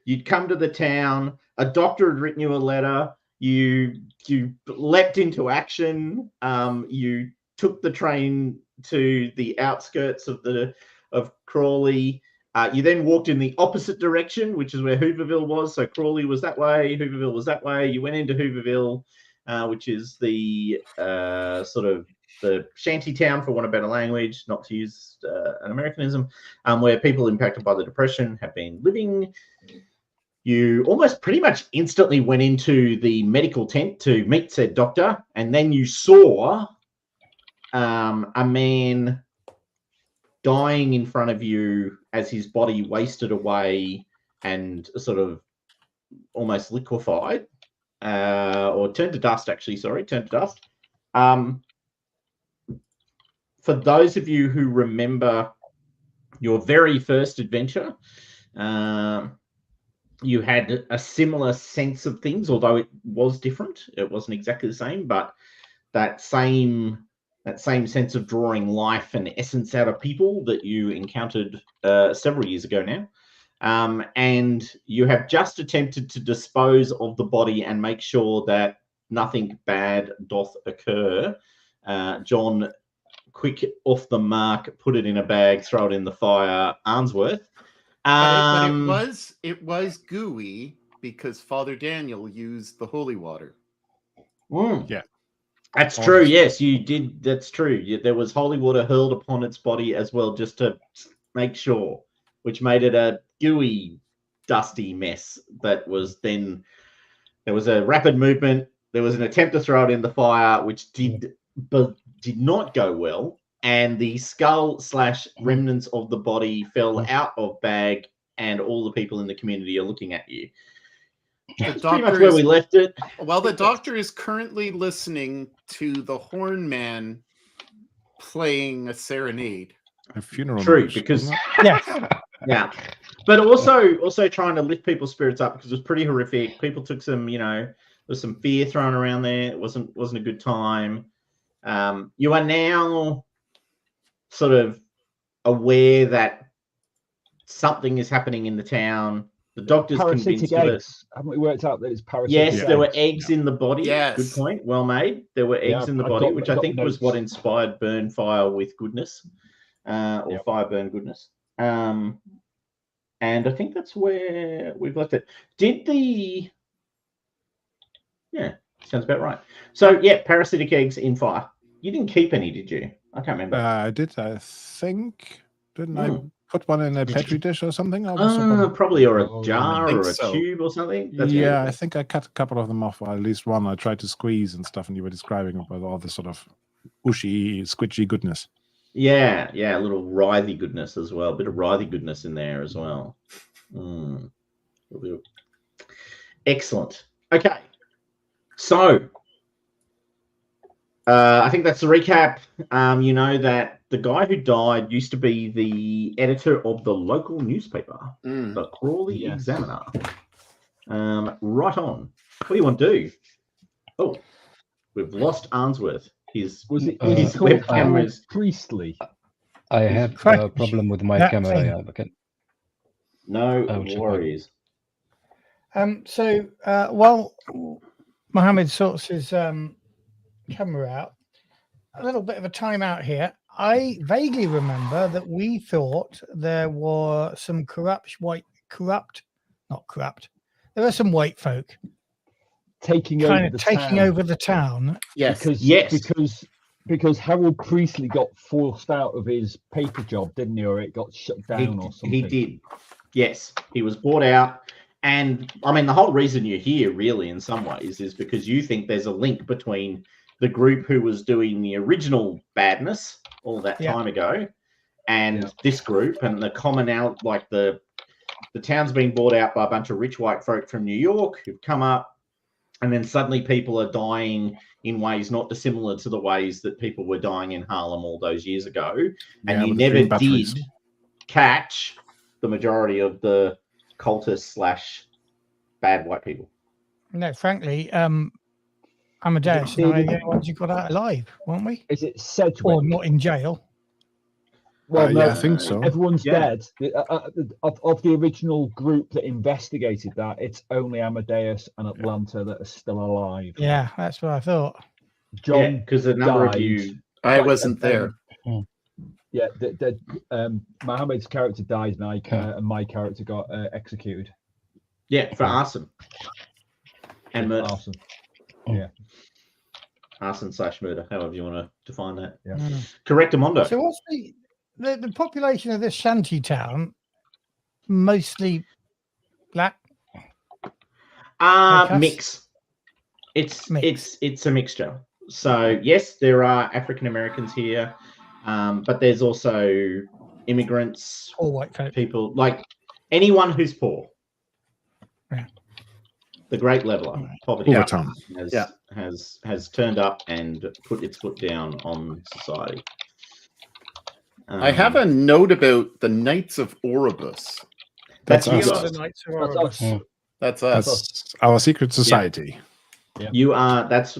You'd come to the town. A doctor had written you a letter. You leapt into action. You took the train to the outskirts of Crawley. You then walked in the opposite direction, which is where Hooverville was. So Crawley was that way, Hooverville was that way. You went into Hooverville, which is the sort of the shanty town, for want of better language, not to use an Americanism, where people impacted by the Depression have been living. You almost pretty much instantly went into the medical tent to meet said doctor, and then you saw a man dying in front of you as his body wasted away and sort of almost liquefied, or turned to dust, actually, turned to dust. For those of you who remember your very first adventure, you had a similar sense of things, although it was different. It wasn't exactly the same, but that same sense of drawing life and essence out of people that you encountered several years ago now. And you have just attempted to dispose of the body and make sure that nothing bad doth occur. John, quick off the mark, put it in a bag, throw it in the fire, Arnsworth. But it was gooey because Father Daniel used the holy water. Yeah. That's true. Yes, you did. That's true. There was holy water hurled upon its body as well, just to make sure, which made it a gooey, dusty mess. That was then, there was a rapid movement. There was an attempt to throw it in the fire, which did not go well. And the skull / remnants of the body fell out of bag, and all the people in the community are looking at you. That's pretty much where we left it. Well, the doctor is currently listening to the horn man playing a serenade. A funeral. True, march, because Yeah. But also trying to lift people's spirits up, because it was pretty horrific. People took some, there was some fear thrown around there. It wasn't a good time. You are now sort of aware that something is happening in the town. The doctor's convinced of it. Haven't we worked out that it's parasitic Yes, eggs? there were eggs in the body. Yes. Good point. Well made. There were eggs in the body, which I think was what inspired Burn Fire with Goodness, or Fire Burn Goodness. And I think that's where we've left it. Sounds about right. So, parasitic eggs in fire. You didn't keep any, did you? I can't remember. I did, I think. Didn't I put one in a petri dish or something? Probably, or a jar or a tube or something. I think I cut a couple of them off, or at least one I tried to squeeze and stuff, and you were describing about all the sort of ushy, squidgy goodness. Yeah, a little writhy goodness as well. A bit of writhy goodness in there as well. Excellent. Okay. So, I think that's the recap. You know that the guy who died used to be the editor of the local newspaper, the Crawley Examiner. Right on. What do you want to do? Oh, we've lost Arnsworth. His webcam was Priestley. I have a problem with my camera. Yeah, okay. No worries. So while Mohammed sorts his camera out, a little bit of a timeout here. I vaguely remember that we thought there were some there were some white folk taking over the town. Yes. Because Harold Priestley got forced out of his paper job, didn't he? Or it got shut down or something. He did. Yes, he was bought out. And I mean, the whole reason you're here, really, in some ways, is because you think there's a link between the group who was doing the original badness all that time ago and this group, and the commonality, like the town's being bought out by a bunch of rich white folk from New York who've come up, and then suddenly people are dying in ways not dissimilar to the ways that people were dying in Harlem all those years ago. And you never did catch the majority of the cultists / bad white people. No, frankly, Amadeus and I, the only ones who got out alive, weren't we? Is it Sedgwick? Or not in jail? Well, no, yeah, I think so. everyone's Yeah. dead. Of the original group that investigated that, it's only Amadeus and Atlanta that are still alive. Yeah, that's what I thought. John because a number of died. you. I wasn't there. Yeah, Mohammed's character died, and my character got executed. Yeah, for arson. And murder. Arson. Arson/murder, however you want to define that. Yeah. Correct, Amondo. So what's the population of this shanty town? Mostly black. Mix. It's a mixture. So yes, there are African Americans here, but there's also immigrants, All white folk. people like anyone who's poor. Yeah. The great leveler, poverty, Overtime. has turned up and put its foot down on society. I have a note about the Knights of Oribus. That's you us. guys. That's us. That's our secret society. Yeah. You are. That's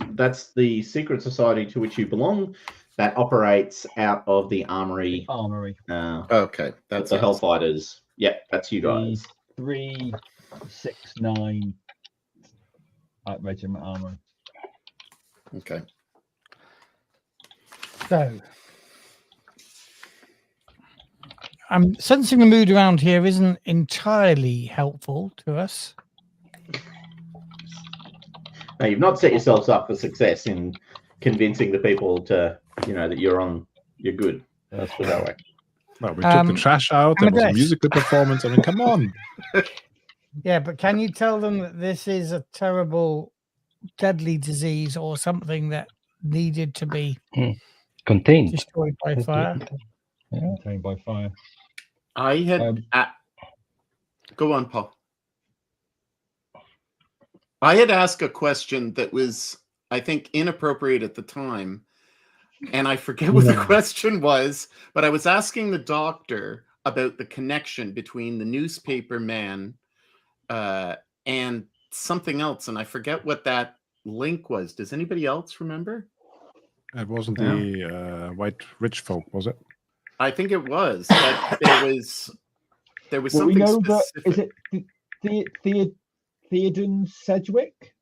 the secret society to which you belong. That operates out of the armory. Armory. Okay, that's the us. Hellfighters. Yeah, that's you guys. 369 at Regiment Armory. Okay. So I'm sensing the mood around here isn't entirely helpful to us. Now, you've not set yourselves up for success in convincing the people to, that you're good. Let's put it that way. Well, we took the trash out. There was a Amadeus. musical performance. I mean, come on. Yeah, but can you tell them that this is a terrible, deadly disease or something that needed to be Contained. destroyed by fire? Contained by fire. I had go on, Paul. I had asked a question that was, I think, inappropriate at the time, and I forget what the question was, but I was asking the doctor about the connection between the newspaper man and something else, and I forget what that link was. Does anybody else remember? It wasn't the white rich folk, was it? I think it was. But there was Well, we something know that specific. is it Theoden Sedgwick?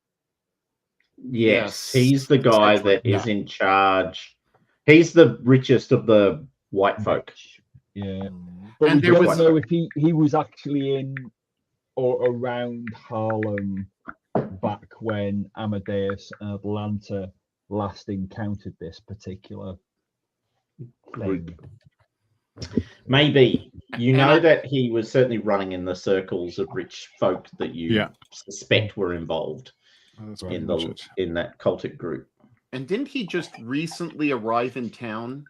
Yes, Yes. he's the guy that is in charge. He's the richest of the white folk. Yeah. But And we there don't was- know if he was actually in or around Harlem back when Amadeus and Atlanta last encountered this particular thing. Maybe. You And know I- that he was certainly running in the circles of rich folk that you Yeah. suspect were involved That's what in I mentioned. that cultic group. And didn't he just recently arrive in town?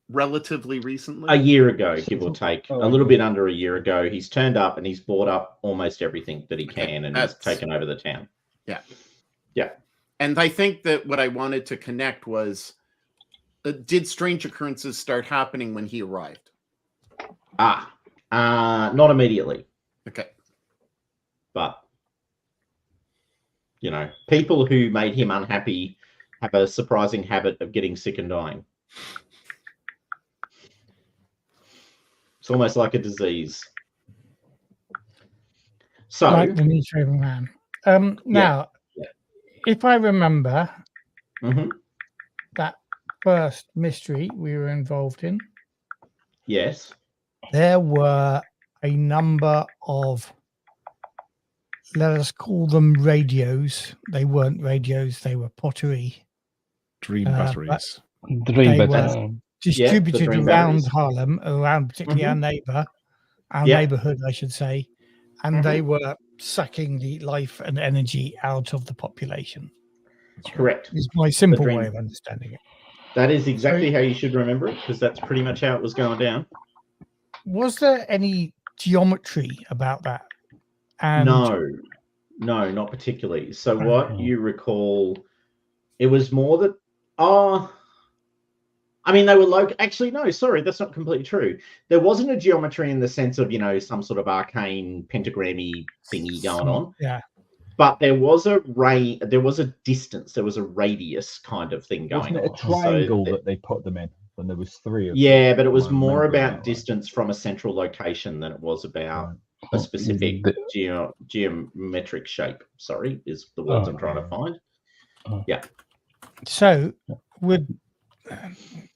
Relatively recently? A year ago, give or take, Oh, a little okay. bit under a year ago, he's turned up and he's bought up almost everything that he can, and he's that's- taken over the town. And I think that what I wanted to connect was, did strange occurrences start happening when he arrived? Not immediately, Okay. but people who made him unhappy have a surprising habit of getting sick and dying. It's almost like a disease. So, Like the newspaper man. Now, if I remember mhm, that first mystery we were involved in, yes, there were a number of, let us call them radios. They weren't radios, they were pottery Dream but- batteries. Dream, They but were- distributed dream around batteries. Harlem, around particularly our Yeah. neighborhood, I should say. And they were sucking the life and energy out of the population. correct. Is my simple dream- way of understanding it. That is exactly how you should remember it, because that's pretty much how it was going down. Was there any geometry about that? And No, not particularly. So what you recall, it was more that, they were actually, no, sorry, that's not completely true. There wasn't a geometry in the sense of, some sort of arcane pentagrammy thingy going on, Yeah. but there was a distance, there was a radius kind of thing going Wasn't it a on. triangle So that they put them in? and there was 3 of them. Yeah, but it was Am I more remembering about that right? distance from a central location than it was about Right. a specific The- geometric shape. Sorry, is the words I'm trying to find. So, would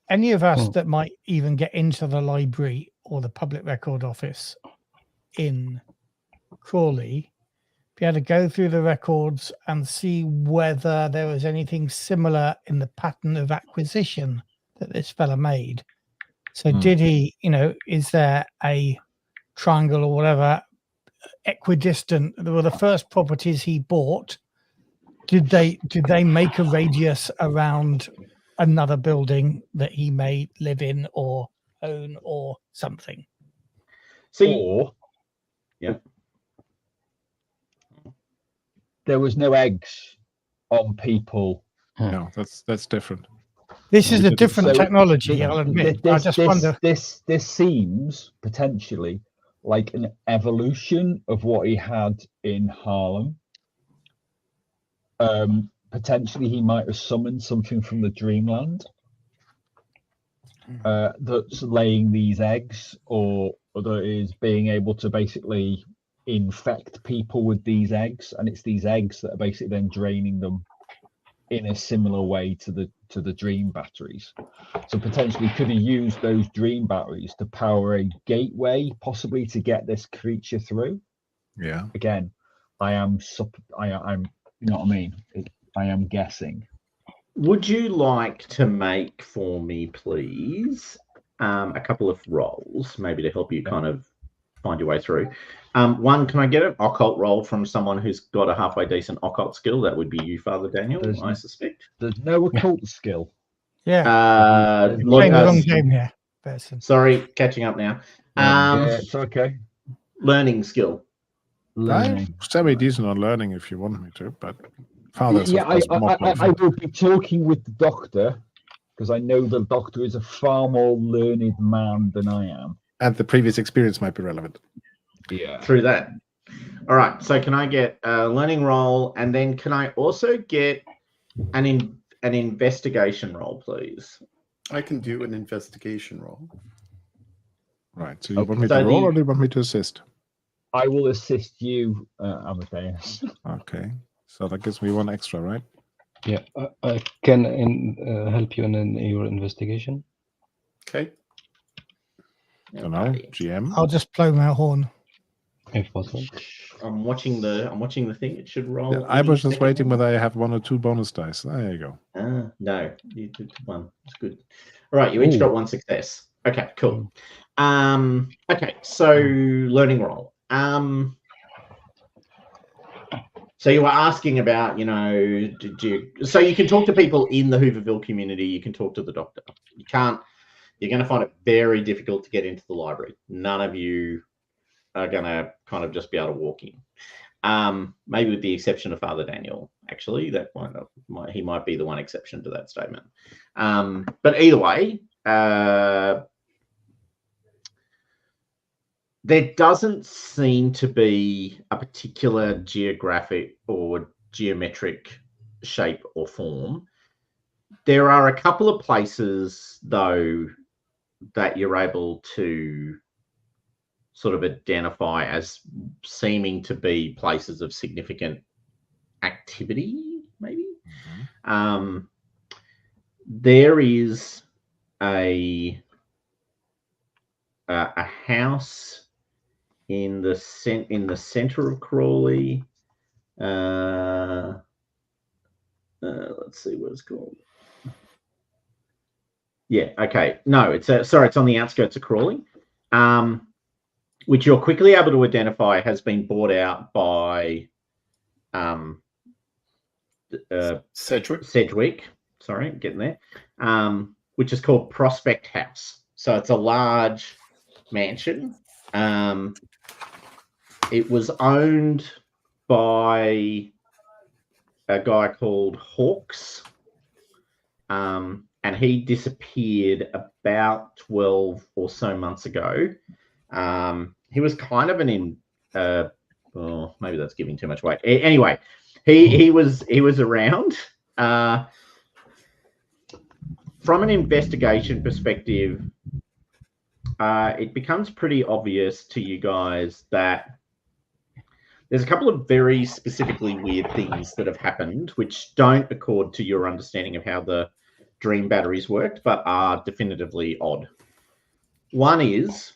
any of us Hmm. that might even get into the library or the public record office in Crawley be able to go through the records and see whether there was anything similar in the pattern of acquisition that this fella made? So, did he, is there a triangle or whatever equidistant? Were the first properties he bought, did they make a radius around another building that he may live in or own or something? Or there was no eggs on people. No, that's different. This is a different So technology, I'll admit. I just wonder. This seems potentially like an evolution of what he had in Harlem. Potentially, he might have summoned something from the dreamland that's laying these eggs, or that is being able to basically infect people with these eggs, and it's these eggs that are basically then draining them in a similar way to the dream batteries. So potentially, could he use those dream batteries to power a gateway, possibly to get this creature through? Yeah. Again, I'm you know what I mean? I am guessing. Would you like to make for me, please, a couple of rolls, maybe to help you kind of find your way through? One, can I get an occult roll from someone who's got a halfway decent occult skill? That would be you, Father Daniel, I suspect. There's no occult skill. Yeah. Playing the wrong game here, Vaesen. Sorry, catching up now. Yeah, it's okay. Learning skill. Learning. Semi-decent on learning if you want me to, but Father's Yeah, of course more I playful. will be talking with the doctor, because I know the doctor is a far more learned man than I am. And the previous experience might be relevant. Yeah. Through that. All right. So can I get a learning roll, and then can I also get an investigation roll, please? I can do an investigation roll. Right. So you want me to roll, or do you want me to assist? I will assist you, Amadeus. Okay. So that gives me 1 extra, right? Yeah, I can help you in your investigation. Okay. Don't know. GM. I'll just blow my horn. If possible. I'm watching the thing. It should roll. Yeah, I was just waiting whether I have 1 or 2 bonus dice. There you go. No, you did 1. It's good. All right, you each got 1 success. Okay, cool. Okay, so learning roll. So you were asking about, so you can talk to people in the Hooverville community. You can talk to the doctor. You're going to find it very difficult to get into the library. None of you are going to kind of just be able to walk in. Maybe with the exception of Father Daniel, actually, he might be the one exception to that statement. But either way, there doesn't seem to be a particular geographic or geometric shape or form. There are a couple of places, though, that you're able to sort of identify as seeming to be places of significant activity, maybe. There is a house in the center of Crawley. Let's see what it's called. Yeah, okay. No, it's on the outskirts of Crawley, which you're quickly able to identify has been bought out by Sedgwick. Sorry, I'm getting there. Which is called Prospect House. So it's a large mansion. It was owned by a guy called Hawks, and he disappeared about 12 or so months ago. He was kind of maybe that's giving too much weight. Anyway, he was around. from an investigation perspective, it becomes pretty obvious to you guys that there's a couple of very specifically weird things that have happened, which don't accord to your understanding of how the dream batteries worked, but are definitively odd. One is,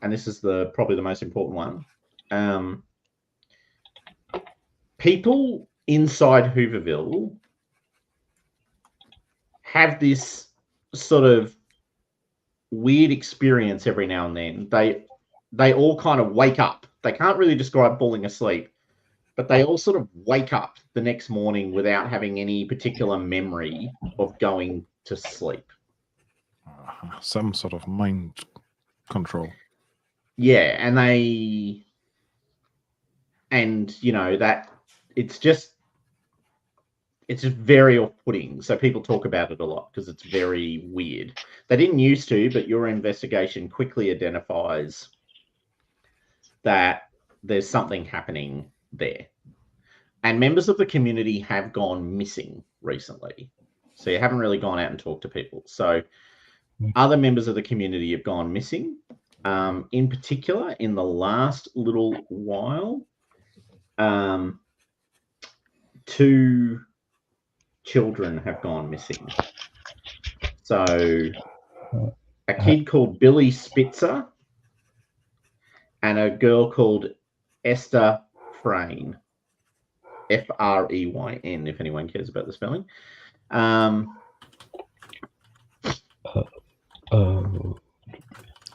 and this is probably the most important one, people inside Hooverville have this sort of weird experience every now and then. They all kind of wake up. They can't really describe falling asleep, but they all sort of wake up the next morning without having any particular memory of going to sleep. Some sort of mind control. Yeah, and you know that it's just very off-putting. So people talk about it a lot because it's very weird. They didn't used to, but your investigation quickly identifies that there's something happening there. And members of the community have gone missing recently. So you haven't really gone out and talked to people. So other members of the community have gone missing. In particular, in the last little while, 2 children have gone missing. So a kid called Billy Spitzer and a girl called Esther Frayne, Freyn, if anyone cares about the spelling.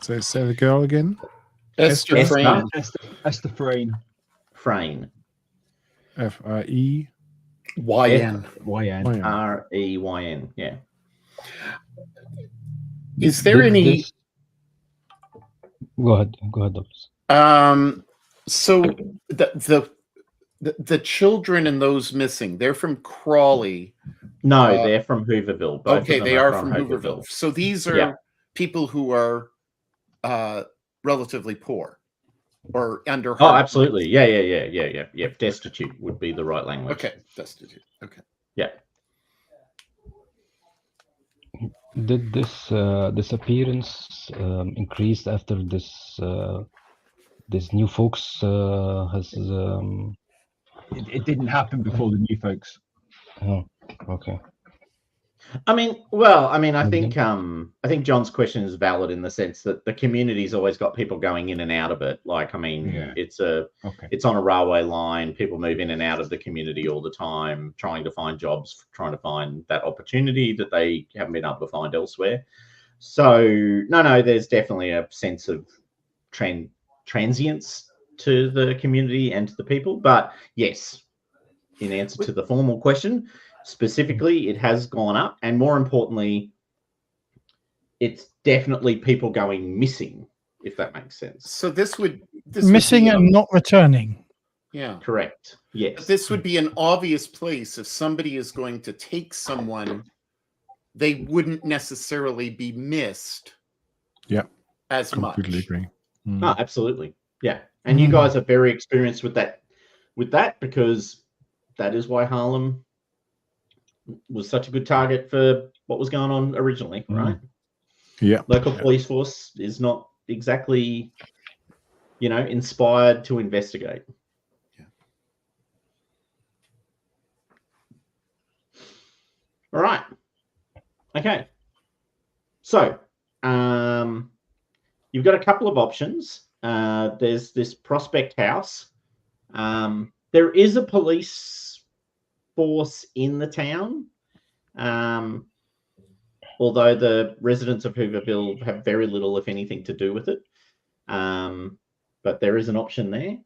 So say the girl again. Esther Frayne. Esther Frayne. Frayne. Freyn. YN. YN. Reyn. Yeah. Is there any? Go ahead, Douglas. So the children and those missing, they're from Crawley. No, they're from Hooverville. Both Okay, of them they are from Hooverville. So these are people who are relatively poor or under. Oh, absolutely. Yeah. Destitute would be the right language. Okay, destitute. Okay. Yeah. Did this disappearance increase after this new folks has? It didn't happen before the new folks. Oh, okay. I think John's question is valid in the sense that the community's always got people going in and out of it. It's on a railway line. People move in and out of the community all the time, trying to find jobs, trying to find that opportunity that they haven't been able to find elsewhere. So no, there's definitely a sense of transience to the community and to the people. But yes, in answer to the formal question, specifically, it has gone up, and more importantly, it's definitely people going missing, if that makes sense. So this missing would be, and not returning. Yeah, correct. Yes, but this would be an obvious place if somebody is going to take someone. They wouldn't necessarily be missed. Yeah, as much. Completely agree. Mm. Oh, absolutely. Yeah, and you guys are very experienced with that because that is why Harlem was such a good target for what was going on originally, right? Yeah. Local police force is not exactly, inspired to investigate. Yeah. All right. Okay. So, you've got a couple of options. There's this Prospect House. There is a police force in the town, although the residents of Hooverville have very little, if anything, to do with it. But there is an option there.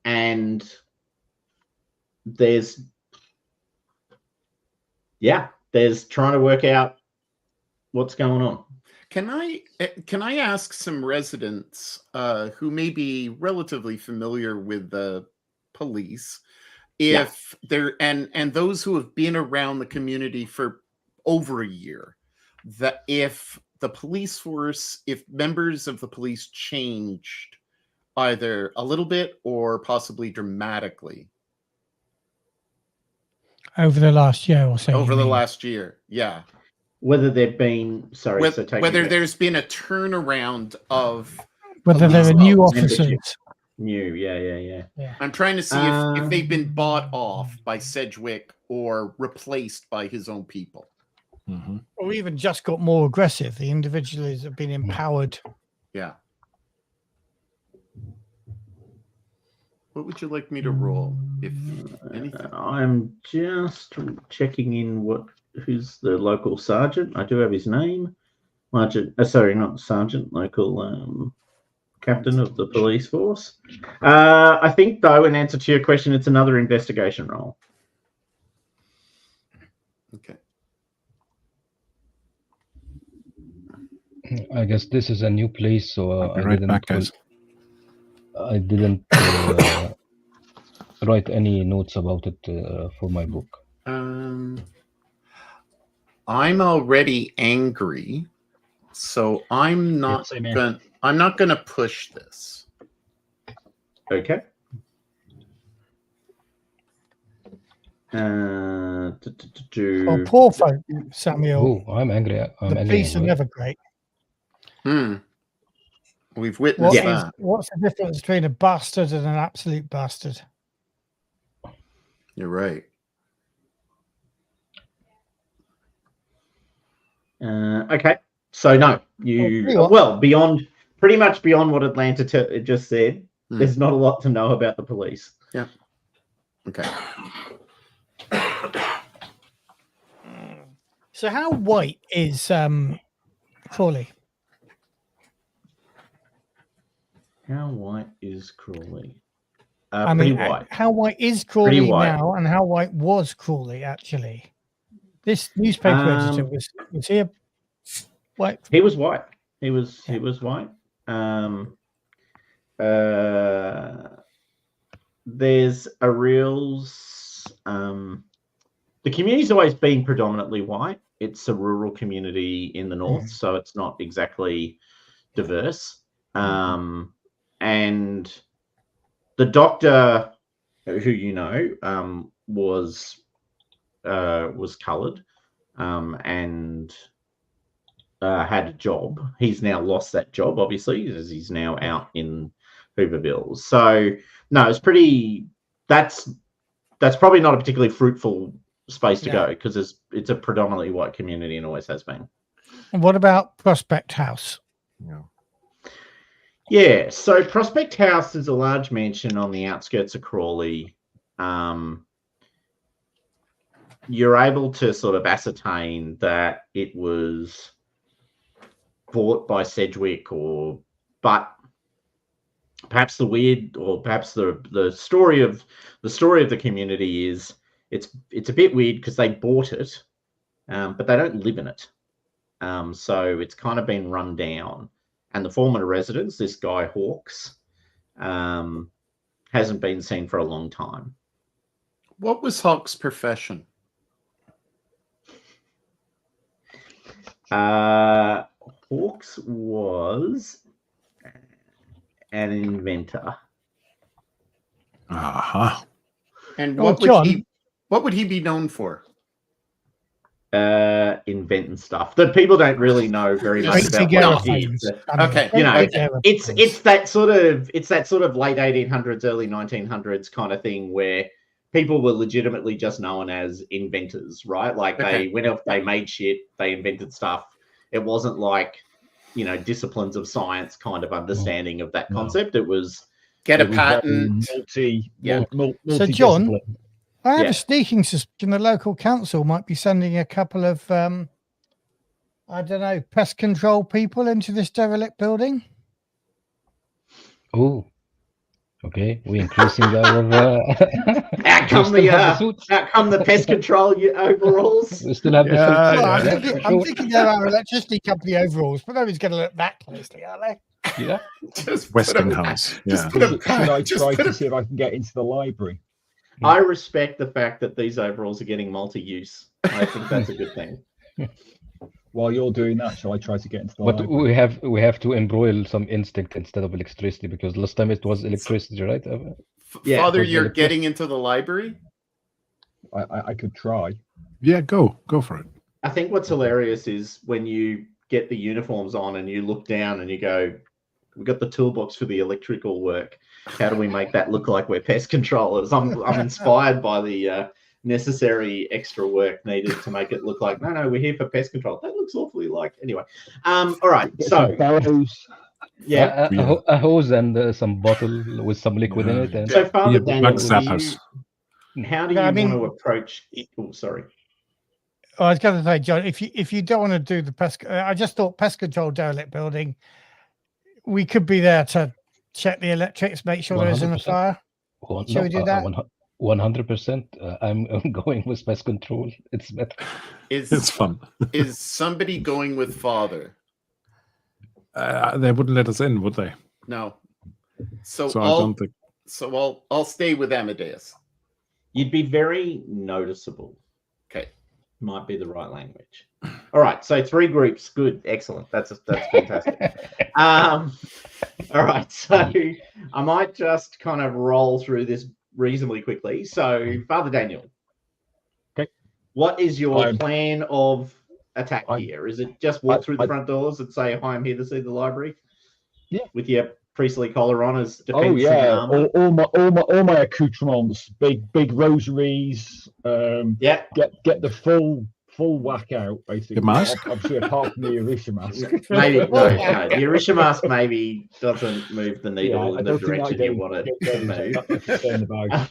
And there's trying to work out what's going on. Can I ask some residents who may be relatively familiar with the police, if they're and those who have been around the community for over a year, that if the police force, if members of the police changed either a little bit or possibly dramatically? over the last year or so. over you the mean? last year. Yeah. Whether there've been Whether there's been a turnaround of Whether there are police new membership. officers. new, yeah. I'm trying to see if they've been bought off by Sedgwick or replaced by his own people. Mhm. Or even just got more aggressive. The individuals have been empowered. Yeah. What would you like me to roll, if anything? I'm just checking in who's the local sergeant. I do have his name. Sorry, not sergeant, local captain of the police force. I think, though, in answer to your question, it's another investigation role. Okay. I guess this is a new place, so I'll be right back, guys. I didn't write any notes about it for my book. I'm already angry, so I'm not same here. gonna push this. Okay. Well, poor folk, Samuel. Oh, I'm angry. I'm The angry. police as are well. never great. We've witnessed that. What's the difference between a bastard and an absolute bastard? You're right. Okay. So no, pretty much beyond what Atlanta just said. There's not a lot to know about the police. Yeah. Okay. So how white is Crawley? How white is Crawley? I pretty mean, white. how white is Crawley now, and how white was Crawley actually? This newspaper editor was he a white? He was white. He was white. There's a real the community's always been predominantly white. It's a rural community in the north, so it's not exactly diverse. And the doctor, who you know, was coloured and had a job. He's now lost that job, obviously, as he's now out in Hooverville. So no, it's pretty. That's probably not a particularly fruitful space to go because it's a predominantly white community and always has been. And what about Prospect House? Yeah, so Prospect House is a large mansion on the outskirts of Crawley. You're able to sort of ascertain that it was bought by Sedgwick, but perhaps the story of the community is it's a bit weird because they bought it, but they don't live in it. So it's kind of been run down. And the former residents, this guy Hawks, hasn't been seen for a long time. What was Hawks' profession? Hawks was an inventor. And what would he be known for? Inventing stuff that people don't really know very much about. Okay, you know, it's that sort of late 1800s, early 1900s kind of thing where people were legitimately just known as inventors, right? Like they went off, they made shit, they invented stuff. It wasn't like, you know, disciplines of science kind of understanding of that concept. It was get a patent. So John, I have a sneaking suspicion the local council might be sending a couple of, I don't know, pest control people into this derelict building. Oh, okay. We're increasing our. Out come the pest control overalls. We still have the. I'm thinking they're our electricity company overalls, but nobody's going to look that closely, are they? Yeah. Just Westinghouse. Yeah. Should I try to see if I can get into the library? I respect the fact that these overalls are getting multi-use. I think that's a good thing. While you're doing that, shall I try to get into the library? But we have to embroil some instinct instead of electricity because last time it was electricity, right? Father, you're getting into the library? I could try. Yeah, go for it. I think what's hilarious is when you get the uniforms on and you look down and you go, we've got the toolbox for the electrical work. How do we make that look like we're pest controllers? I'm inspired by the necessary extra work needed to make it look like, no, we're here for pest control. That looks awfully like, anyway. All right, so bellows. yeah. A hose and some bottle with some liquid in it. And So Father Daniel, bug zappers. how do you I mean- want to approach? Oh, sorry. Oh, I was going to say, John, if you don't want to do the pest, I just thought pest control derelict building, we could be there to check the electrics, make sure there isn't a 100%. fire. Shall we do that? 100%. I'm going with pest control. It's better. It's fun. Is somebody going with Father? They wouldn't let us in, would they? No. So, So I don't think. So I'll stay with Amadeus. You'd be very noticeable. Okay. Might be the right language. All right, so 3 groups. Good, excellent. That's fantastic. All right, so I might just kind of roll through this reasonably quickly. So, Father Daniel. Okay. What is your I'm- plan of attack here? Is it just walk through the front doors and say, "Hi, I'm here to see the library"? Yeah. With your priestly collar on as defense Oh and yeah, armor. all my accoutrements, big rosaries. Yeah. Get the full whack out basically. Your mask? Obviously, apart from the Orisha mask. Maybe no. The Orisha mask maybe doesn't move the needle I in the don't think direction that you goes- want it goes to move. that's the thing about.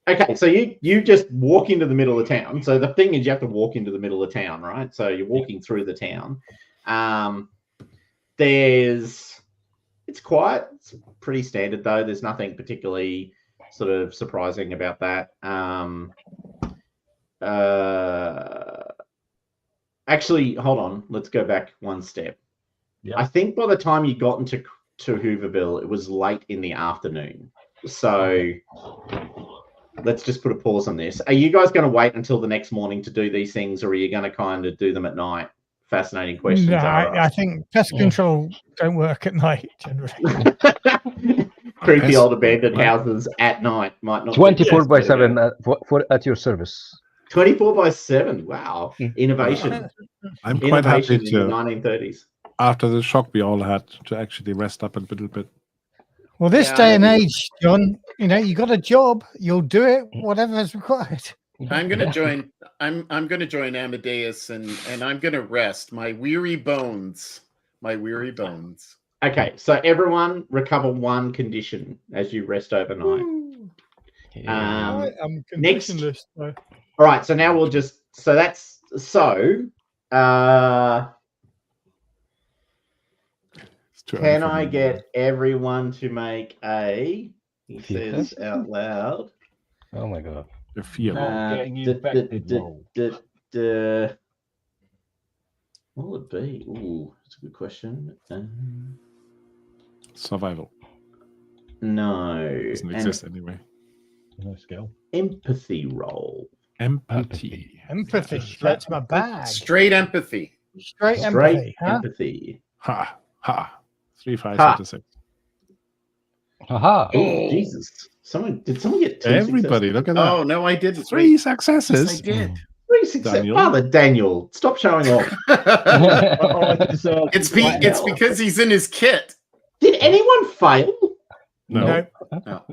Okay, so you just walk into the middle of town. So the thing is, you have to walk into the middle of town, right? So you're walking through the town. It's quiet. It's pretty standard though. There's nothing particularly sort of surprising about that. Actually, hold on. Let's go back one step. Yeah. I think by the time you got into Hooverville, it was late in the afternoon. So let's just put a pause on this. Are you guys going to wait until the next morning to do these things, or are you going to kind of do them at night? Fascinating questions. No, are I think pest control don't work at night generally. Creepy Pest- old abandoned houses at night might not. be 24 by best. 7 for at your service. 24/7. Wow, Mm. innovation. I'm quite happy Innovation in the to, 1930s. after the shock we all had, to actually rest up a little bit. Well, this Yeah, day and I- age, John, you got a job, you'll do it, whatever is required. I'm gonna join. I'm gonna join Amadeus and I'm gonna rest my weary bones. My weary bones. Okay, so everyone recover 1 condition as you rest overnight. I'm next- conditionless. So. All right, so now we'll just It's too early can for I me. get everyone to make he Fear says test? out loud. Oh my god. The fear. Not getting infected, roll. What will it be? Ooh, that's a good question. Survival No. doesn't An exist anyway. No skill. empathy roll. Empathy. Empathy, that's my bag. Straight empathy. Straight Straight empathy, huh? empathy. Ha ha. 3 5 Ha. 6. Aha. Oh, Jesus. Did someone get 2 Everybody, look at that. Oh no, I didn't. 3 Wait, successes. yes, I did. 3 success. Daniel. Father Daniel, stop showing off. It's because he's in his kit. Did anyone fail? No,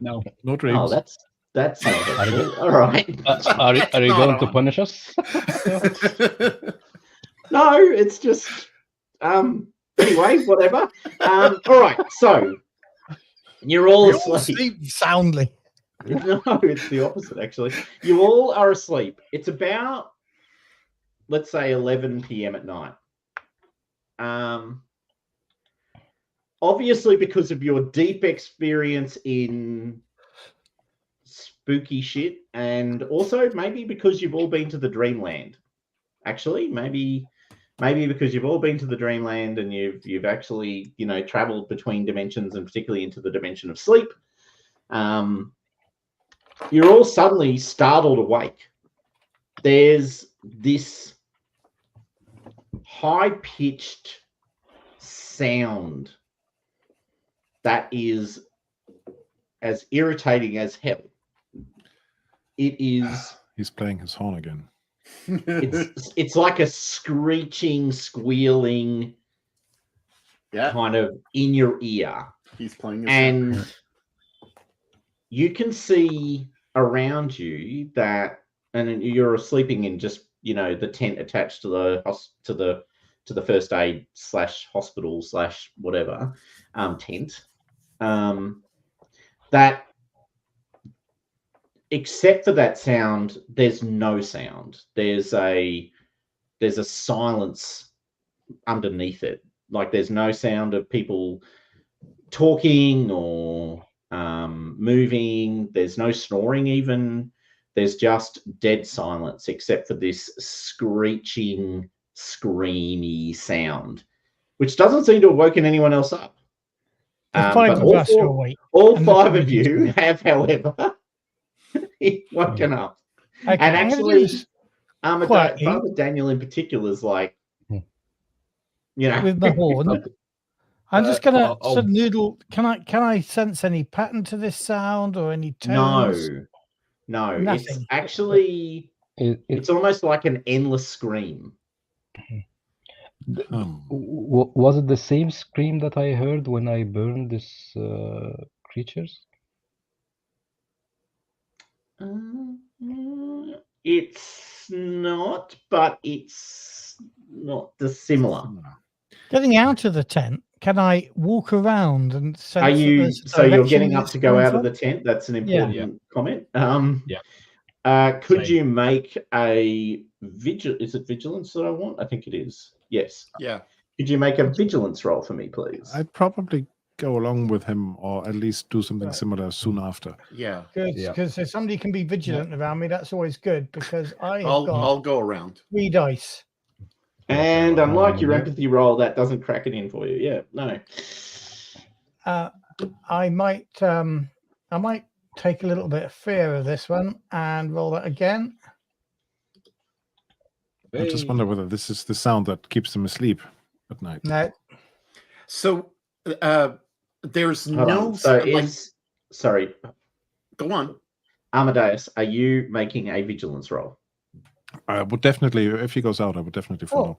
No. no dreams. Oh, that's not helpful. All right. Are you going to punish us? No, it's just anyway, whatever. All right, so you're all You all asleep. sleep soundly. No, it's the opposite actually. You all are asleep. It's about, let's say, 11 p.m. at night. Obviously, because of your deep experience in spooky shit, and also maybe because you've all been to the Dreamland. Actually, maybe because you've all been to the Dreamland and you've actually traveled between dimensions and particularly into the dimension of sleep. You're all suddenly startled awake. There's this high-pitched sound that is as irritating as hell. It is He's playing his horn again. It's like a screeching, squealing Yeah, kind of in your ear. he's playing his And you can see around you that, and you're sleeping in just, the tent attached to the first aid / hospital / whatever tent. That, except for that sound, there's no sound. There's a silence underneath it. Like, there's no sound of people talking or moving. There's no snoring even. There's just dead silence, except for this screeching, screamy sound, which doesn't seem to have woken anyone else up. The five But of us are awake. all and the 5 of three of you us. have, however, woken up. Okay, And I'm gonna do actually, this quietly. Father Daniel in particular is like, with my horn. I'm just gonna I'll- sort of noodle. Can I sense any pattern to this sound or any tones? No. It's Nothing. actually, it's almost like an endless scream. Was it the same scream that I heard when I burned these creatures? It's not, but it's not dissimilar. Getting out of the tent, can I walk around and sense? Are that you? there's a So you're direction getting that up it's to go coming out of from? the tent. That's an Yeah. important comment. Yeah. Could Same. you make a Is it vigilance that I want? I think it is. Yes. Yeah. Could you make a vigilance roll for me, please? I'd probably go along with him, or at least do something similar soon after. Yeah. Good, Yeah. because if somebody can be vigilant around me, that's always good. Because I have got I'll go around. 3 dice. And unlike your yeah. empathy roll, that doesn't crack it in for you. Yeah, no. I might take a little bit of fear of this one and roll that again. I just wonder whether this is the sound that keeps them asleep at night. No, So there's Hold no on. So like, sorry, go on. Amadeus, are you making a vigilance roll? I would definitely, if he goes out, I would definitely follow.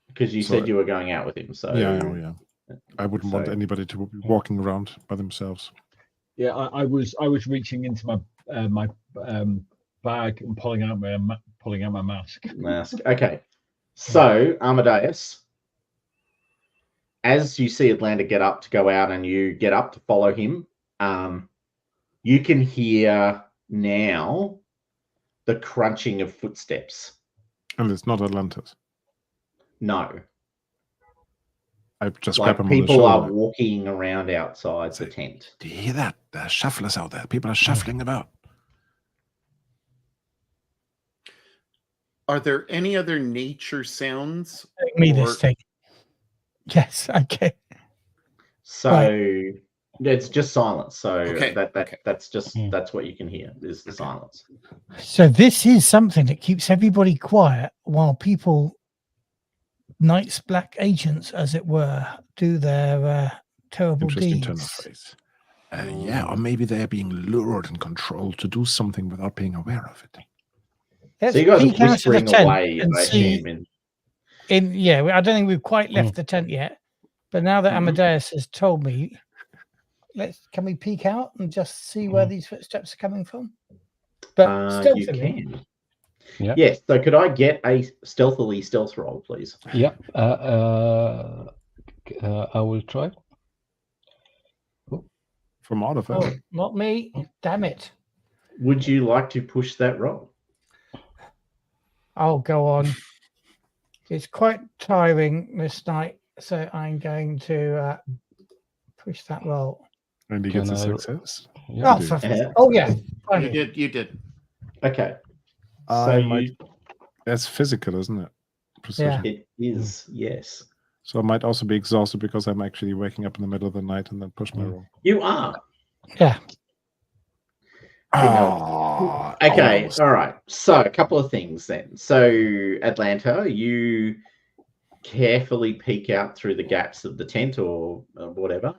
Because you Sorry. said you were going out with him. So Yeah. I wouldn't want So- anybody to be walking around by themselves. Yeah, I was reaching into my my bag and pulling out my mask. mask. Okay. So Amadeus, as you see Atlanta get up to go out and you get up to follow him, you can hear now the crunching of footsteps. And it's not Atlantis. No. I just Like grab him on the people are shoulder. walking around outside the tent. Do you hear that? There are shufflers out there. People are shuffling about. Are there any other nature sounds? take me this or- thing. Yes, okay. So it's just silence. So Okay, that's just Hmm. that's what you can hear is the silence. So this is something that keeps everybody quiet while people, Knights Black agents, as it were, do their terrible Interesting turn of deeds. phrase. Yeah, or maybe they're being lured and controlled to do something without being aware of it. Let's So you guys peek are out of the whispering tent away, and I see. assume. I don't think we've quite left the tent yet, but now that Mhm. Amadeus has told me, can we peek out and just see where these footsteps are coming from? But You stealthily. can. Yeah. Yes. So could I get a stealth roll, please? Yeah. I will try. From all of us. Oh, not me! Damn it! Would you like to push that roll? I'll go on. It's quite tiring this night, so I'm going to push that roll. And he Can gets a I- success. Oh, do. yeah. You Finally. did. You did. Okay. I So might- That's physical, isn't it? Precision. it is, yes. So I might also be exhausted because I'm actually waking up in the middle of the night and then push my roll. You are. Yeah. Oh, Okay, almost. all right. So a couple of things then. So Atlanta, you carefully peek out through the gaps of the tent or whatever.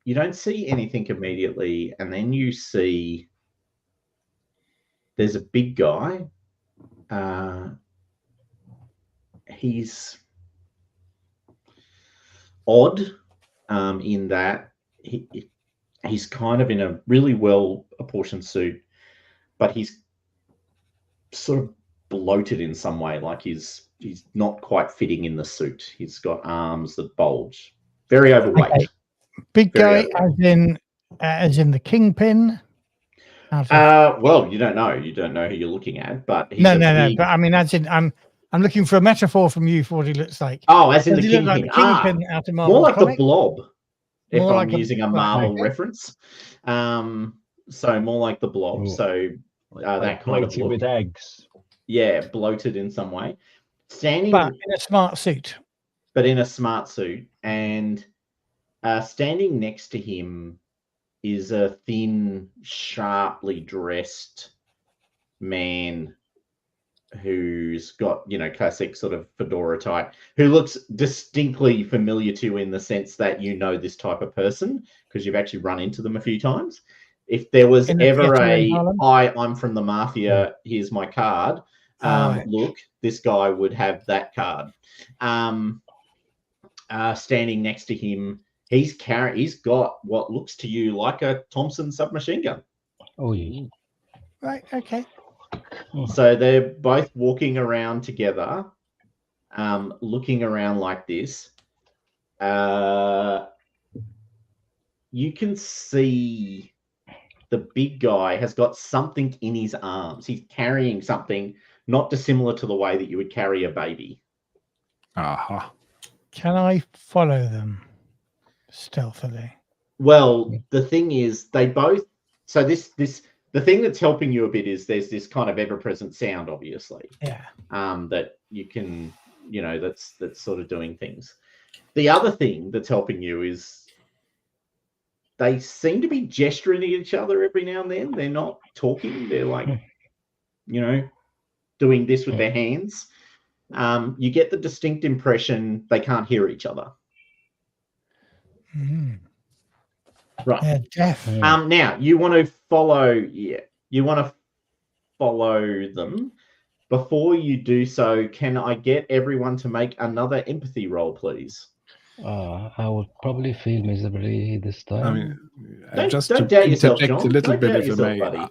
You don't see anything immediately, and then you see there's a big guy. He's odd in that he's kind of in a really well apportioned suit, but he's sort of bloated in some way, like he's not quite fitting in the suit. He's got arms that bulge. Very overweight. Okay. Big Very guy, as in the kingpin. Well, you don't know. You don't know who you're looking at, but he's No. big... But I mean, as in, I'm looking for a metaphor from you for what he looks like. Oh, as in Does the he look kingpin. like the kingpin out of Marvel more like comic? the Blob. If More I'm like using a Marvel reference, so more like the Blob. So that kind of bloated look. with eggs. Yeah, bloated in some way. Standing, But in a smart suit. But in a smart suit, and standing next to him is a thin, sharply dressed man who's got, classic sort of fedora type, who looks distinctly familiar to you in the sense that you know this type of person because you've actually run into them a few times. If there was ever hi, I'm from the mafia, here's my card, look, this guy would have that card. Standing next to him, he's got what looks to you like a Thompson submachine gun. Oh, yeah. Right, okay. So they're both walking around together, looking around like this. You can see the big guy has got something in his arms. He's carrying something not dissimilar to the way that you would carry a baby. Aha. Can I follow them stealthily? Well, the thing is, they both... So the thing that's helping you a bit is there's this kind of ever-present sound, obviously. Yeah. That you can, that's sort of doing things. The other thing that's helping you is they seem to be gesturing at each other every now and then. They're not talking. They're like, doing this with their hands. You get the distinct impression they can't hear each other. Mm. Right. They're deaf. Now you want to follow. Yeah, you want to follow them. Before you do so, can I get everyone to make another empathy roll, please? I would probably fail miserably this time. I mean, Don't doubt yourself, interject John. a little Don't bit, doubt if I yourself, may. buddy.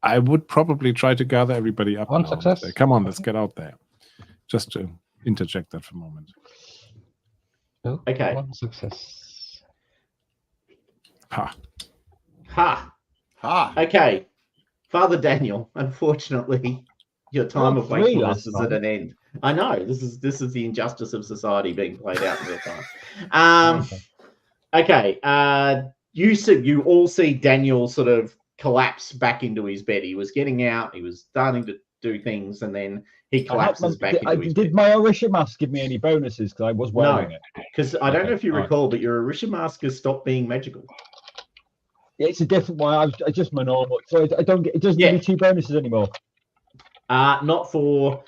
I would probably try to gather everybody up. One now. success. Come on, let's get out there. Just to interject that for a moment. Oh, Okay. one success. Ha. Ha. Ha. Okay. Father Daniel, unfortunately, your time of three wakefulness last is time. at an end. I know. This is the injustice of society being played out in real time. Okay. You all see Daniel sort of collapse back into his bed. He was getting out. He was starting to do things, and then he collapses back into his bed. Did my Orisha mask give me any bonuses? Because I was wearing it. Because I don't know if you Okay, recall, but your Orisha mask has stopped being magical. Yeah, it's a different one. I just my normal. So I don't get. It doesn't give me 2 bonuses anymore. Not for...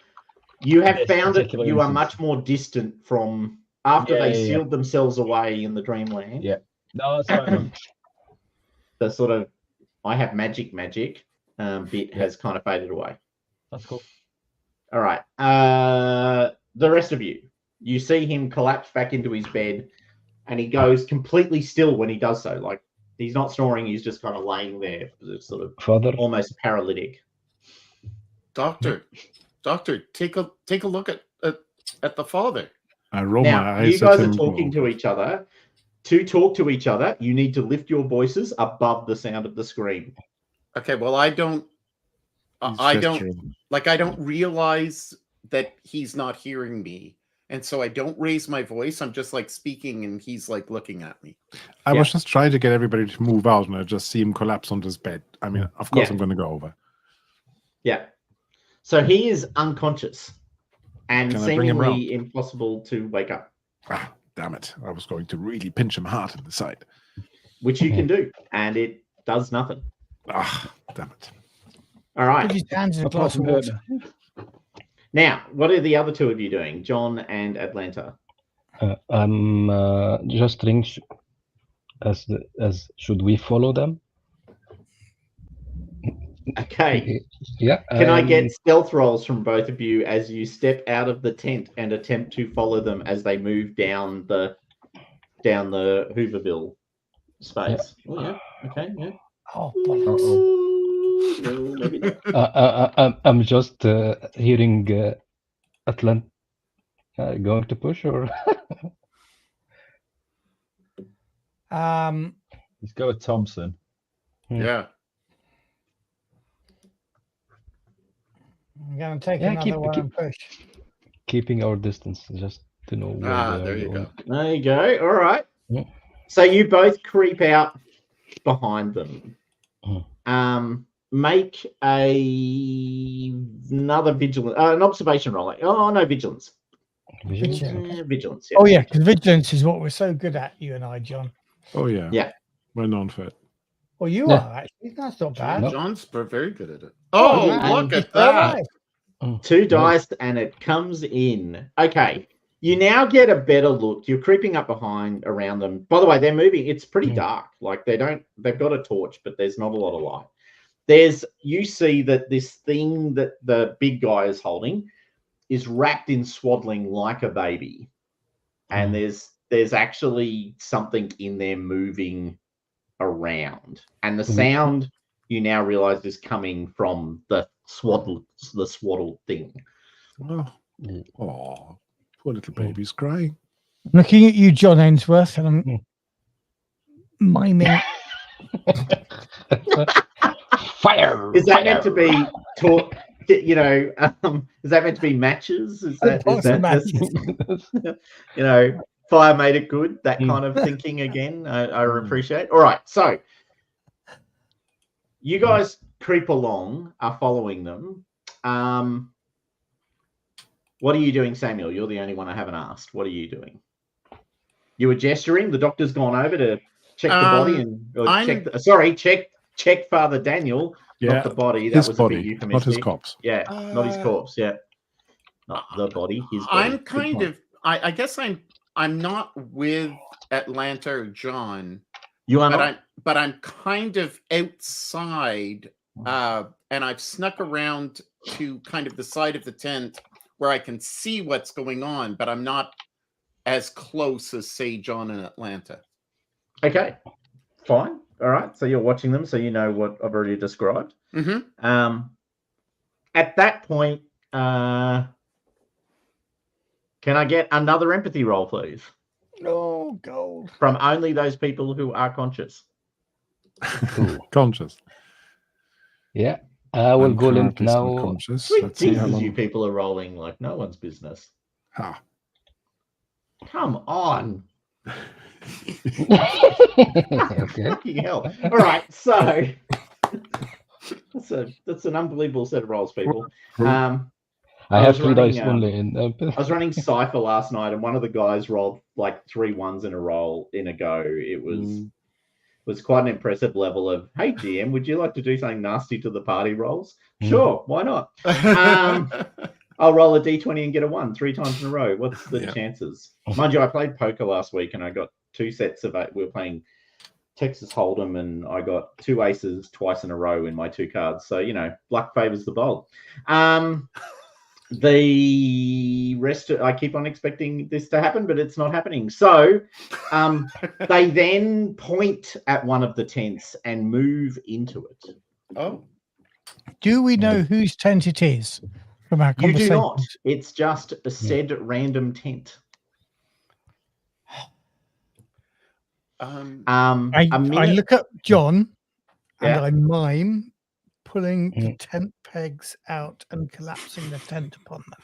You have This found it. particular You are instance. much more distant from... After Yeah, they yeah, sealed themselves away in the dreamland. Yeah. No, that's fine. The sort of I have magic bit has kind of faded away. That's cool. All right. The rest of you see him collapse back into his bed, and he goes completely still when he does so. Like, he's not snoring. He's just kind of laying there, sort of Father, almost paralytic. Doctor, take a look at the father. I roll Now, my eyes you guys at are him. talking to each other. To talk to each other, you need to lift your voices above the sound of the scream. Okay, well, I don't realize that he's not hearing me, and so I don't raise my voice. I'm just like speaking, and he's like looking at me. I was just trying to get everybody to move out, and I just see him collapse on his bed. I mean, of course, I'm going to go over. Yeah. So he is unconscious and Can I bring him round? seemingly impossible to wake up, Ah, damn it! I was going to really pinch him hard in the side. which you can do, and it does nothing. Ah, damn it! All right. Put his hands in a Apart glass of from water. hurt. Now, what are the other two of you doing, John and Atlanta? I'm gesturing as should we follow them? Okay. Yeah. Can I get stealth rolls from both of you as you step out of the tent and attempt to follow them as they move down the Hooverville space? Oh yeah. Okay. Yeah. Oh, Ooh, maybe not. I'm just hearing Atlanta going to push, or Let's go with Thompson. Yeah. I'm going to take Yeah, another one and push. keeping our distance, just to know where they There are you going. go. There you go. All right. Yeah. So you both creep out behind them. Make another vigilance, an observation roll. Oh no, vigilance. Vigilance. Yeah. Oh yeah, because vigilance is what we're so good at, you and I, John. Oh yeah. Yeah. We're known for it. Well, you Yeah. are actually. That's not bad. No. John's very good at it. Oh, yeah. look at All that. right. 2 dice and it comes in. Okay. You now get a better look. You're creeping up behind around them. By the way, they're moving. It's pretty dark. Like they've got a torch, but there's not a lot of light. You see that this thing that the big guy is holding is wrapped in swaddling like a baby. And there's actually something in there moving around. And the sound you now realize is coming from the swaddled thing. Oh, poor little baby's crying. Looking at you, John Ainsworth, and I'm miming. Fire! Is that meant to be taught? You know, is that meant to be matches? Is that you know, fire made it good? That kind of thinking again. I appreciate. All right, so you guys creep along, are following them. What are you doing, Samuel? You're the only one I haven't asked. What are you doing? You were gesturing. The doctor's gone over to check the body and check Father Daniel, not the body. That His was body, a bit euphemistic. not his corpse. Yeah, not his corpse. Yeah, not the body. His body. I'm kind of. I guess I'm not with Atlanta or John. You are not. But I'm kind of outside, and I've snuck around to kind of the side of the tent where I can see what's going on, but I'm not as close as, say, John and Atlanta. Okay, fine. All right. So you're watching them, so you know what I've already described. Mm-hmm. At that point, can I get another empathy roll, please? Oh, gold. From only those people who are conscious. Conscious. Yeah. I will I'm go limp currently still now. conscious. Sweet Let's see how Jesus, you long. people are rolling like no one's business. Ah. Come on. Okay. Fucking hell. All right, so that's an unbelievable set of rolls, people. I have 3 dice only. I was running Cypher last night, and one of the guys rolled like 3 ones in a roll in a go. It was quite an impressive level of, hey GM, would you like to do something nasty to the party rolls? Sure, why not? I'll roll a d20 and get a 1 3 times in a row. What's the chances? Mind you, I played poker last week and I got 2 sets of 8. We were playing Texas Hold'em and I got 2 aces twice in a row in my 2 cards. So, you know, luck favors the bold. The rest, I keep on expecting this to happen, but it's not happening. So they then point at one of the tents and move into it. Oh. Do we know whose tent it is from our You conversation? do not. It's just a said random tent. I look at John and I mime pulling the tent pegs out and collapsing the tent upon them.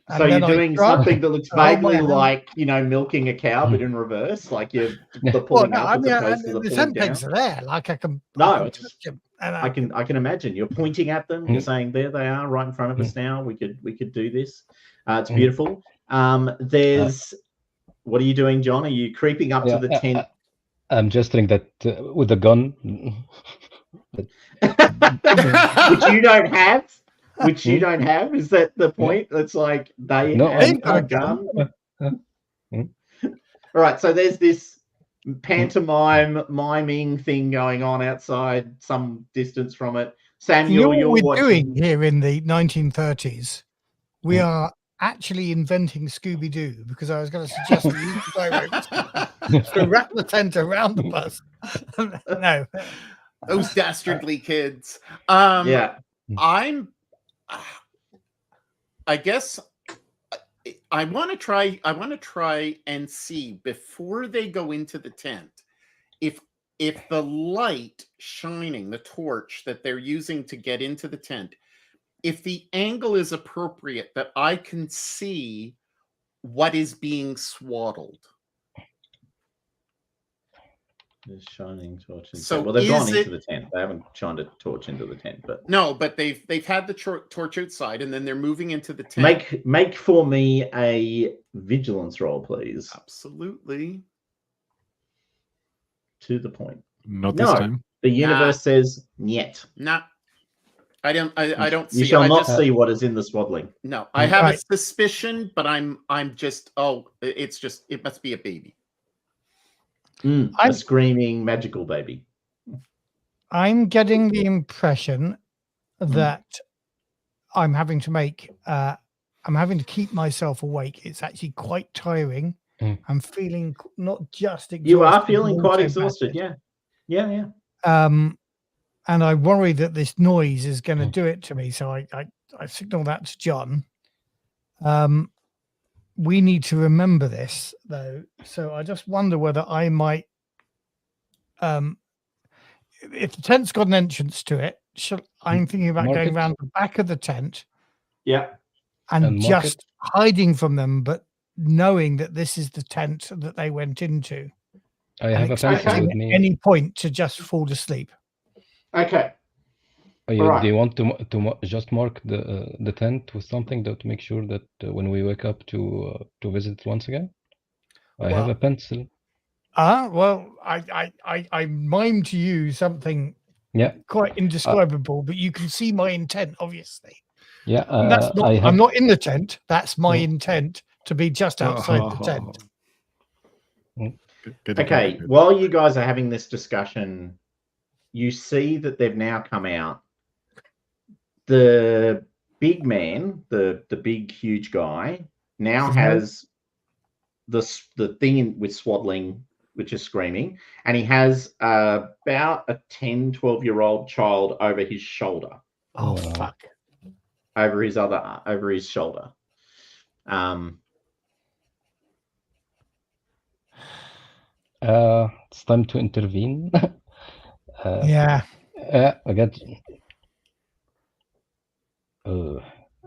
And so you're doing something that looks vaguely like, you know, milking a cow, but in reverse, like you're pulling up as opposed to the pulling tent down. pegs are there. Like I can. No, I can imagine. You're pointing at them. You're saying, "There they are, right in front of us now. We could do this. It's beautiful." There's. What are you doing, John? Are you creeping up to the tent? I'm gesturing that with the gun. Which you don't have. Which you don't have. Is that the point? It's like they have a gun. All right. So there's this pantomime miming thing going on outside, some distance from it. You know Samuel, what you're we're watching. doing here in the 1930s? We are actually inventing Scooby-Doo, because I was going to suggest we use the tie ropes to wrap the tent around the bus. No. Those dastardly kids. Yeah. I guess I want to try and see before they go into the tent if the light shining, the torch that they're using to get into the tent, if the angle is appropriate, that I can see what is being swaddled. The shining torch. So well, they've gone is into it- the tent. They haven't shined a torch into the tent, but No, but they've had the torch outside, and then they're moving into the tent. make for me a vigilance roll, please. Absolutely. To the point. Not No. this time. The universe says niet. Nah. I don't see. You shall I not just- see what is in the swaddling. No, I have Right. a suspicion, but I'm just. Oh, it must be a baby. A screaming magical baby. I'm getting the impression that I'm having to keep myself awake. It's actually quite tiring. I'm feeling not just exhausted. You are but feeling quite also exhausted, battered. yeah. And I worry that this noise is going to do it to me. So I signal that to John. We need to remember this, though. So I just wonder whether I might, if the tent's got an entrance to it, I'm thinking about Mark going it. around the back of the tent Yeah. and mark just hiding from them, but knowing that this is the tent that they went into. I And have a pencil expecting with at me. any point to just fall asleep. Okay. Do alright. you want to just mark the tent with something to make sure that when we wake up to visit once again? I have Well- a pencil. Well, I mime to you something Yeah, quite indescribable, but you can see my intent, obviously. yeah. That's not, I have. I'm not in the tent. That's my Mm. intent to be just outside the tent. Get it Okay, complicated. while you guys are having this discussion, you see that they've now come out. The big man, the big huge guy, now has the thing with swaddling, which is screaming, and he has about a 10, 12-year-old child over his shoulder, Oh, Wow. fuck. over his shoulder. It's time to intervene. Yeah. I got.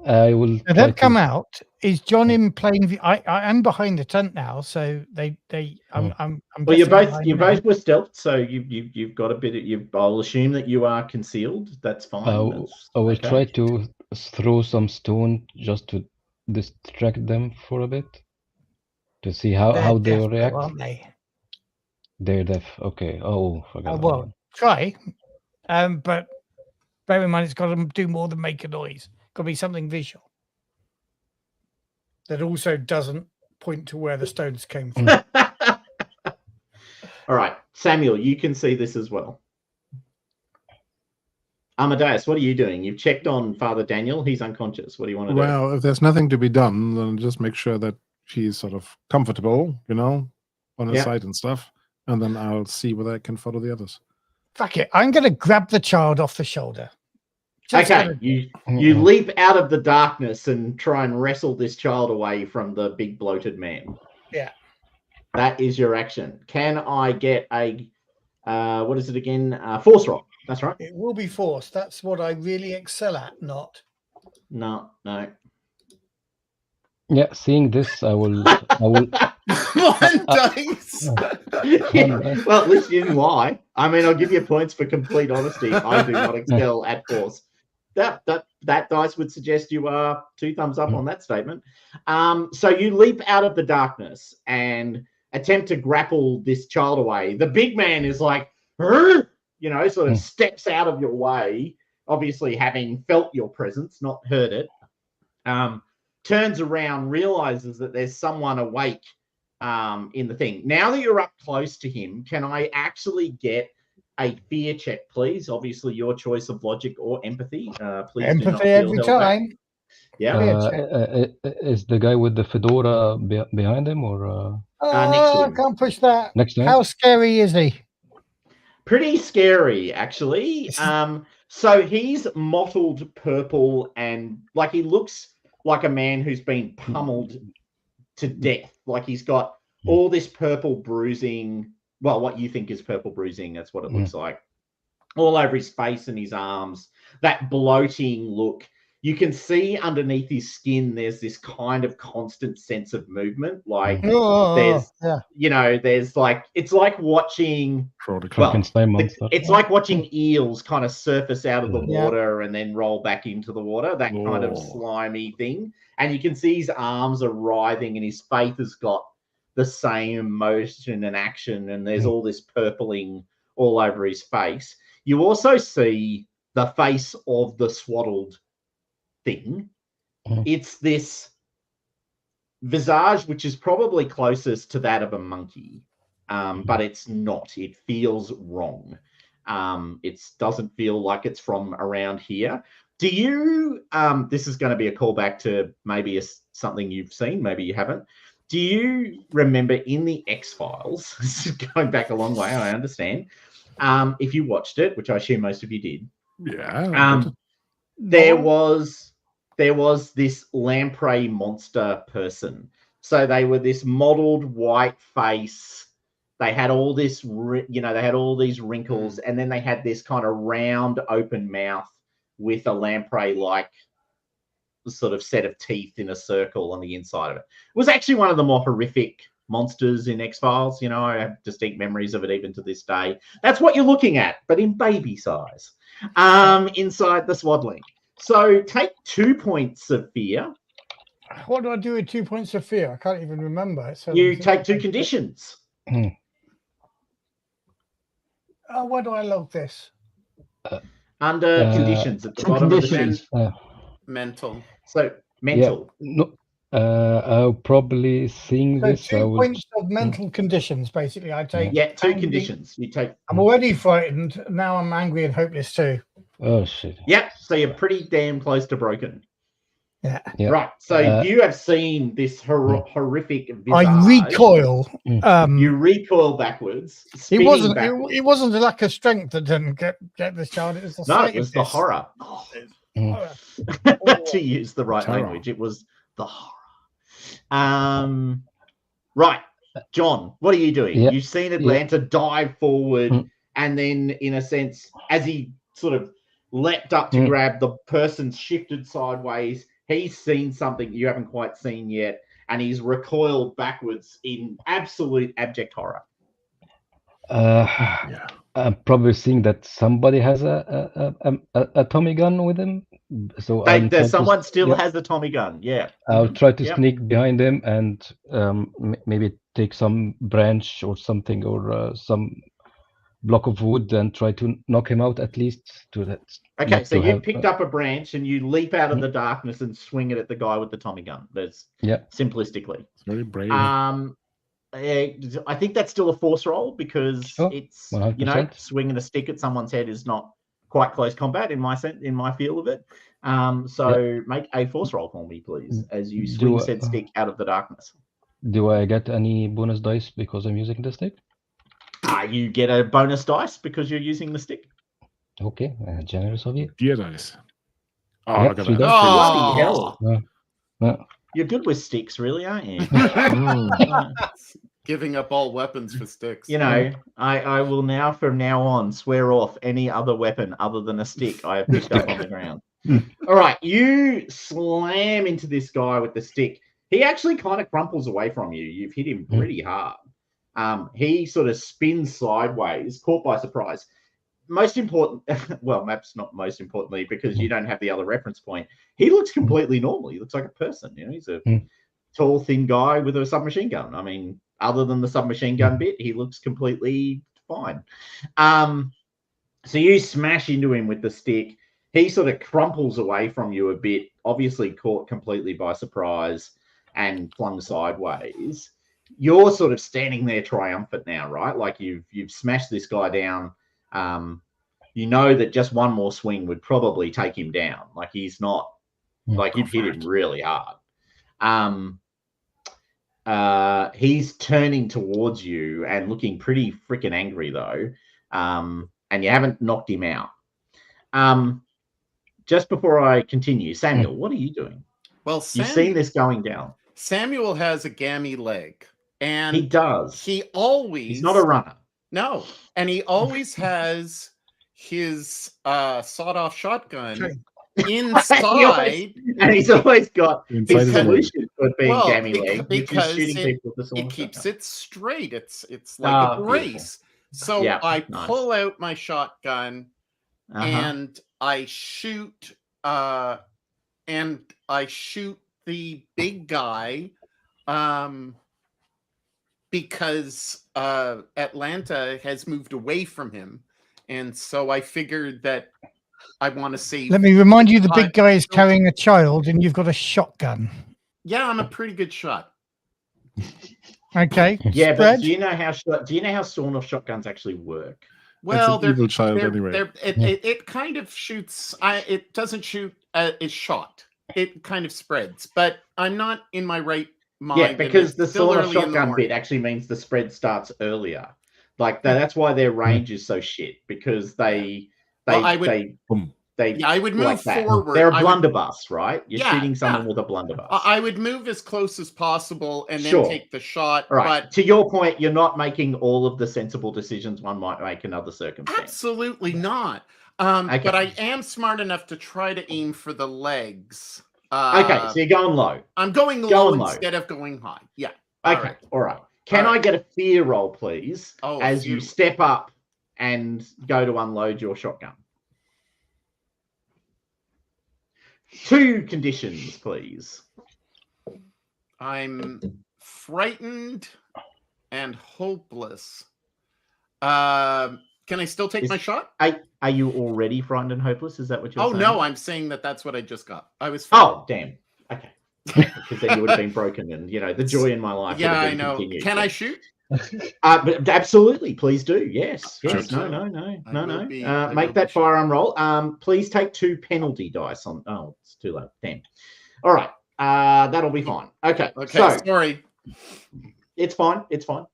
I will. Now try they've come to. out. Is John in plain view? I am behind the tent now, so I'm Well, you guessing both behind me. were stealth, so you've got a bit of I'll assume that you are concealed. That's fine. That's I will okay. try to throw some stone just to distract them for a bit, to see how They're they deaf, will though, react. aren't they? They're deaf. Okay. Oh, forgot. Well, try. But bear in mind, it's got to do more than make a noise. Got to be something visual that also doesn't point to where the stones came from. All right, Samuel, you can see this as well. Amadeus, what are you doing? You've checked on Father Daniel. He's unconscious. What do you want to do? Well, if there's nothing to be done, then just make sure that she's sort of comfortable, on her Yeah. side and stuff, and then I'll see whether I can follow the others. Fuck it. I'm going to grab the child off the shoulder. Just Okay, gonna- you leap out of the darkness and try and wrestle this child away from the big bloated man. Yeah. That is your action. Can I get a what is it again? Force roll. That's right. It will be forced. That's what I really excel at, not. No. Yeah, seeing this, I will. One dice. Well, at least you didn't lie. I mean, I'll give you points for complete honesty. I do not excel at force. That dice would suggest you are 2 thumbs up on that statement. So you leap out of the darkness and attempt to grapple this child away. The big man is like, sort of steps out of your way, obviously having felt your presence, not heard it. Turns around, realizes that there's someone awake in the thing. Now that you're up close to him, can I actually get a fear check, please? Obviously, your choice of logic or empathy. Please do not Empathy feel every held back. time. Yeah. Is the guy with the fedora behind him or Next to Oh, I him. can't push that. next to him? How scary is he? Pretty scary, actually. So he's mottled purple and like he looks like a man who's been pummeled to death. Like he's got all this purple bruising. Well, what you think is purple bruising, that's what it looks like. All over his face and his arms. That bloating look. You can see underneath his skin, there's this kind of constant sense of movement. Like there's, you know, there's like, it's like watching, Frankenstein monster. it's like watching eels kind of surface out of the water and then roll back into the water, that kind of slimy thing. And you can see his arms are writhing and his face has got the same motion and action. And there's all this purpling all over his face. You also see the face of the swaddled thing. It's this visage which is probably closest to that of a monkey, but it's not. It feels wrong. It doesn't feel like it's from around here. Do you this is going to be a callback to maybe something you've seen, maybe you haven't. Do you remember in the X-Files, this is going back a long way, I understand, if you watched it, which I assume most of you did, there was this lamprey monster person. So they were this mottled white face. They had all this, they had all these wrinkles, and then they had this kind of round, open mouth with a lamprey-like sort of set of teeth in a circle on the inside of it. It was actually one of the more horrific monsters in X-Files. You know, I have distinct memories of it even to this day. That's what you're looking at, but in baby size, inside the swaddling. So take 2 points of fear. What do I do with 2 points of fear? I can't even remember. So you take 2 conditions. Oh, where do I log this? Under conditions at the bottom of the mental. So mental. Yeah, no, I'll probably seeing this. 2 points of mental conditions, basically. I take. Yeah, 2 conditions. You take. I'm already frightened. Now I'm angry and hopeless too. Oh shit. Yep. So you're pretty damn close to broken. Yeah. Right. So you have seen this horrific visage. I recoil. You recoil backwards. It wasn't the lack of strength that didn't get this child. It was the it was the horror. horror. To use the right language, it was the horror. Right, John, what are you doing? You've seen Atlanta dive forward, and then, in a sense, as he sort of leapt up to grab, the person shifted sideways. He's seen something you haven't quite seen yet, and he's recoiled backwards in absolute abject horror. I'm probably seeing that somebody has a Tommy gun with him. So someone still has a Tommy gun. Yeah, I'll try to sneak behind him and maybe take some branch or something or some block of wood and try to knock him out at least. Okay, so you picked up a branch and you leap out of the darkness and swing it at the guy with the Tommy gun. That's simplistically. It's very brave. I think that's still a force roll because it's 100%. Swinging a stick at someone's head is not quite close combat in my feel of it. So make a force roll for me, please, as you swing said stick out of the darkness. Do I get any bonus dice because I'm using the stick? You get a bonus dice because you're using the stick. Okay, generous of you. Gear dice. Oh, look at that. Bloody hell. You're good with sticks, really, aren't you? Giving up all weapons for sticks. You know, I will now, from now on, swear off any other weapon other than a stick I have picked up on the ground. All right, you slam into this guy with the stick. He actually kind of crumples away from you. You've hit him pretty hard. He sort of spins sideways, caught by surprise. Most important, well, perhaps not most importantly, because you don't have the other reference point. He looks completely normal. He looks like a person. You know, he's a tall, thin guy with a submachine gun. I mean, other than the submachine gun bit, he looks completely fine. So you smash into him with the stick. He sort of crumples away from you a bit, obviously caught completely by surprise and flung sideways. you're sort of standing there triumphant now, right? Like you've smashed this guy down. You know that just one more swing would probably take him down. Like he's not, like you'd hit him really hard. He's turning towards you and looking pretty freaking angry though. And you haven't knocked him out. Just before I continue, Samuel, what are you doing? Well, You've seen this going down. Samuel has a gammy leg. And he does. He always... He's not a runner. No. And he always has his sawed-off shotgun inside. And he's always got his solution for being gammy leg, because shooting people with the it keeps it straight. It's like a brace. So I pull out my shotgun and I shoot the big guy because Atlanta has moved away from him, and so I figured that I want to see. Let me remind you, the big guy is carrying a child, and you've got a shotgun. Yeah, I'm a pretty good shot. Okay. Yeah, but do you know how sawn-off shotguns actually work? Well, they're evil child anyway. It kind of shoots. It doesn't shoot. It's shot. It kind of spreads, but I'm not in my right mind. Yeah, because the sawn-off shotgun bit actually means the spread starts earlier. Like that's why their range is so shit, because I would move forward. They're a blunderbuss, right? You're shooting someone with a blunderbuss. I would move as close as possible and then take the shot. Right. But to your point, you're not making all of the sensible decisions one might make in other circumstances. Absolutely not. But I am smart enough to try to aim for the legs. Okay, so you're going low. I'm going low instead of going high. Yeah. Okay, all right. Can I get a fear roll, please, as you step up and go to unload your shotgun? 2 conditions, please. I'm frightened and hopeless. Can I still take my shot? Are you already frightened and hopeless? Is that what you're saying? Oh, no, I'm saying that's what I just got. I was frightened. Oh, damn. Okay. Because then you would have been broken and, the joy in my life. Yeah, I know. Can I shoot? But absolutely. Please do. Yes. Yes. No. Make that firearm roll. Please take 2 penalty dice on. Oh, it's too late. Damn. All right. That'll be fine. Okay. So, sorry. It's fine. It's fine.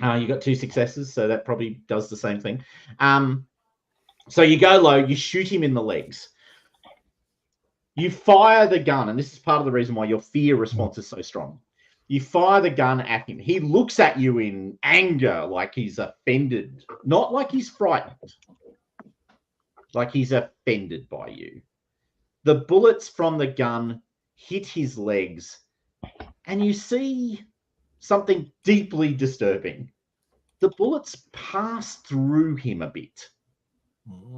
You got 2 successes, so that probably does the same thing. So you go low, you shoot him in the legs. You fire the gun, and this is part of the reason why your fear response is so strong. You fire the gun at him. He looks at you in anger, like he's offended, not like he's frightened, like he's offended by you. The bullets from the gun hit his legs, and you see something deeply disturbing. The bullets pass through him a bit.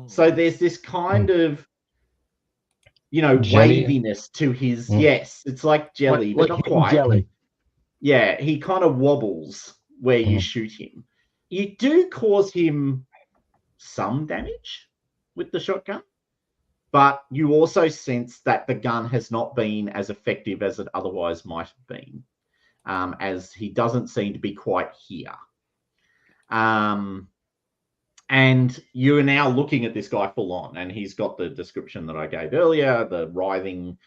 So there's this kind of, waviness to his. Yes, it's like jelly, but not quite. Jelly. Yeah, he kind of wobbles where you shoot him. You do cause him some damage with the shotgun, but you also sense that the gun has not been as effective as it otherwise might have been, as he doesn't seem to be quite here. And you are now looking at this guy full on, and he's got the description that I gave earlier, the writhing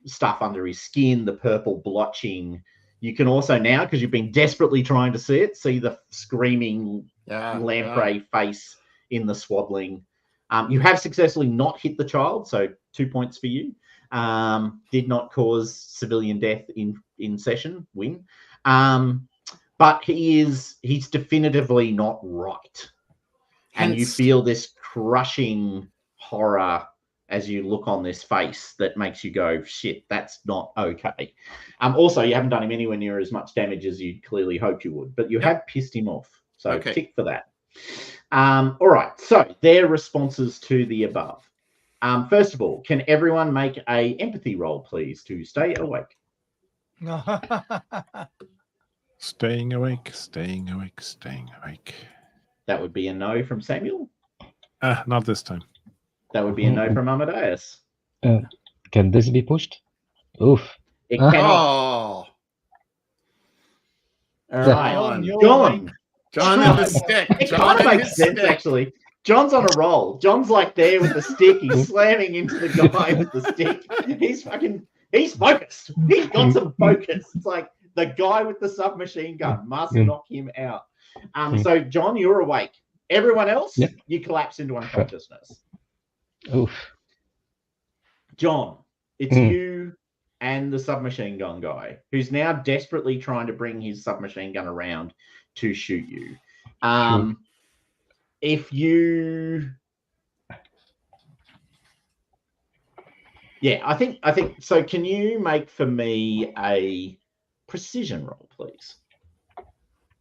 stuff under his skin, the purple blotching. You can also now, because you've been desperately trying to see it, see the screaming lamprey face in the swaddling. You have successfully not hit the child, so 2 points for you. Did not cause civilian death in session, win. But he's definitively not right. And you feel this crushing horror as you look on this face that makes you go, shit, that's not okay. Also, you haven't done him anywhere near as much damage as you clearly hoped you would, but you have pissed him off. So tick for that. All right, so their responses to the above. First of all, can everyone make a empathy roll, please, to stay awake? Staying awake, staying awake, staying awake. That would be a no from Samuel. Not this time. That would be a no from Amadeus. Can this be pushed? Oof. It cannot. All right, John, you're John. John and the stick. It John kind of and makes his sense, stick. actually. John's on a roll. John's like there with the stick. He's slamming into the guy with the stick. He's focused. He's got some focus. It's like the guy with the submachine gun must knock him out. So, John, you're awake. Everyone else, you collapse into unconsciousness. Oof. John, it's you and the submachine gun guy who's now desperately trying to bring his submachine gun around to shoot you. If you, I think so. Can you make for me a precision roll, please?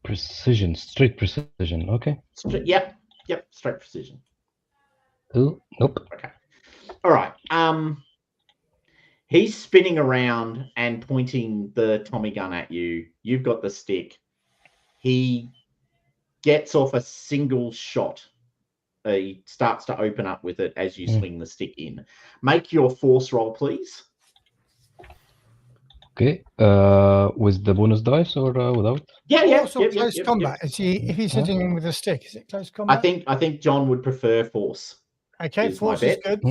Precision, straight precision. Okay. Yep, straight precision. Oh, nope. Okay. All right. He's spinning around and pointing the Tommy gun at you. You've got the stick. He gets off a single shot. He starts to open up with it as you swing the stick in. Make your force roll, please. Okay. With the bonus dice or without? Close combat. Is he? If he's hitting him with a stick, is it close combat? I think John would prefer force. Okay, force is good.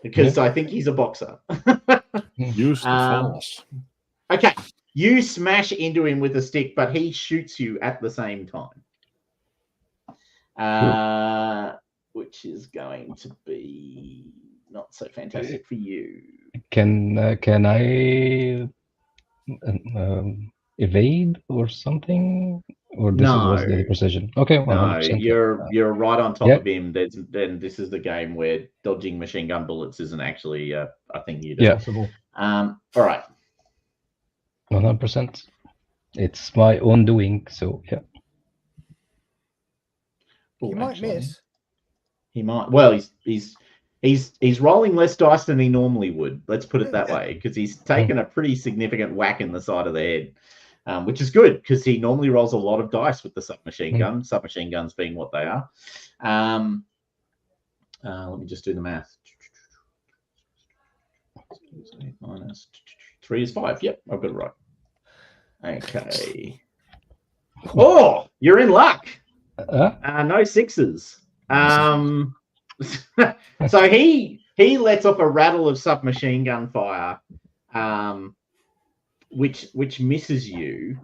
Because I think he's a boxer. Use the force. Okay. You smash into him with a stick, but he shoots you at the same time. Which is going to be not so fantastic for you. Can I evade or something? Or this was the precision? Okay, 100%. No, you're right on top of him. Then this is the game where dodging machine gun bullets isn't actually a thing you do. Possible. All right. 100%. It's my own doing. So yeah. He might miss. He might. Well, he's rolling less dice than he normally would. Let's put it that way, because he's taken a pretty significant whack in the side of the head. Which is good because he normally rolls a lot of dice with the submachine gun. Submachine guns being what they are. Let me just do the math. Minus 3 is 5. Yep, I've got it right. Okay. Oh, you're in luck. No sixes. So he lets off a rattle of submachine gun fire. Which misses you.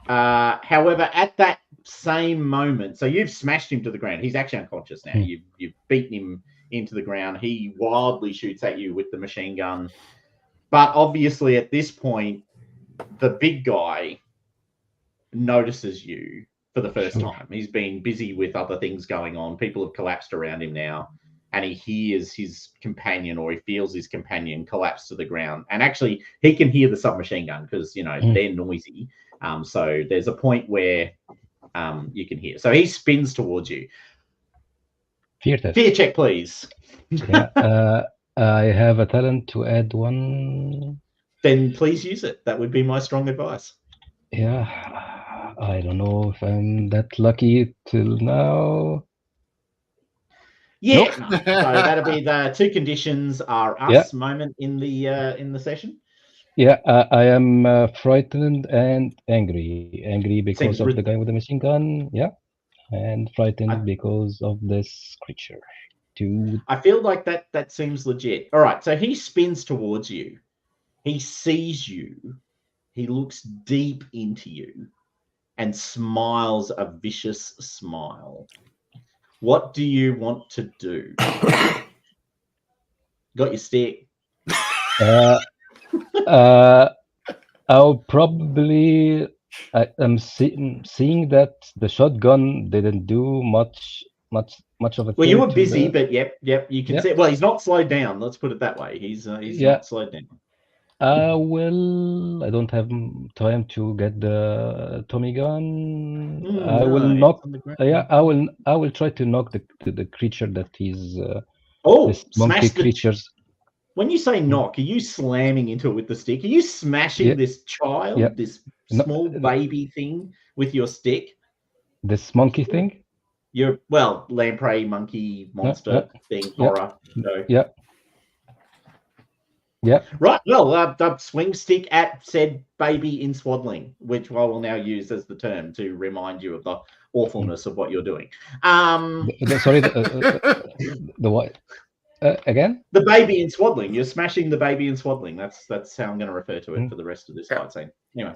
However, at that same moment, so you've smashed him to the ground. He's actually unconscious now. You've beaten him into the ground. He wildly shoots at you with the machine gun. But obviously at this point, the big guy notices you for the first time. He's been busy with other things going on. People have collapsed around him now. And he hears his companion, or he feels his companion collapse to the ground. And actually, he can hear the submachine gun because, they're noisy. So there's a point where you can hear. So he spins towards you. Fear test. Fear check, please. I have a talent to add 1. Then please use it. That would be my strong advice. Yeah. I don't know if I'm that lucky till now. Yeah, no. So that'll be the 2 conditions are us moment in the session. Yeah, I am frightened and angry. Angry because of the guy with the machine gun. Yeah, and frightened because of this creature. Dude. I feel like that seems legit. All right, so he spins towards you. He sees you. He looks deep into you and smiles a vicious smile. What do you want to do? Got your stick? I'll probably. I'm seeing that the shotgun didn't do much of a. Well, you were busy, but yep, you can see. Well, he's not slowed down. Let's put it that way. He's not slowed down. I don't have time to get the Tommy gun. I will knock. I will try to knock the creature that is. This monkey creatures. When you say knock, are you slamming into it with the stick? Are you smashing this child, this small baby thing, with your stick? This monkey thing. Lamprey, monkey, monster thing, horror. No. Yeah. Yeah. Right. Well, swing stick at said baby in swaddling, which I will now use as the term to remind you of the awfulness of what you're doing. Sorry, the what? Again? The baby in swaddling. You're smashing the baby in swaddling. That's how I'm going to refer to it for the rest of this fight scene. Anyway.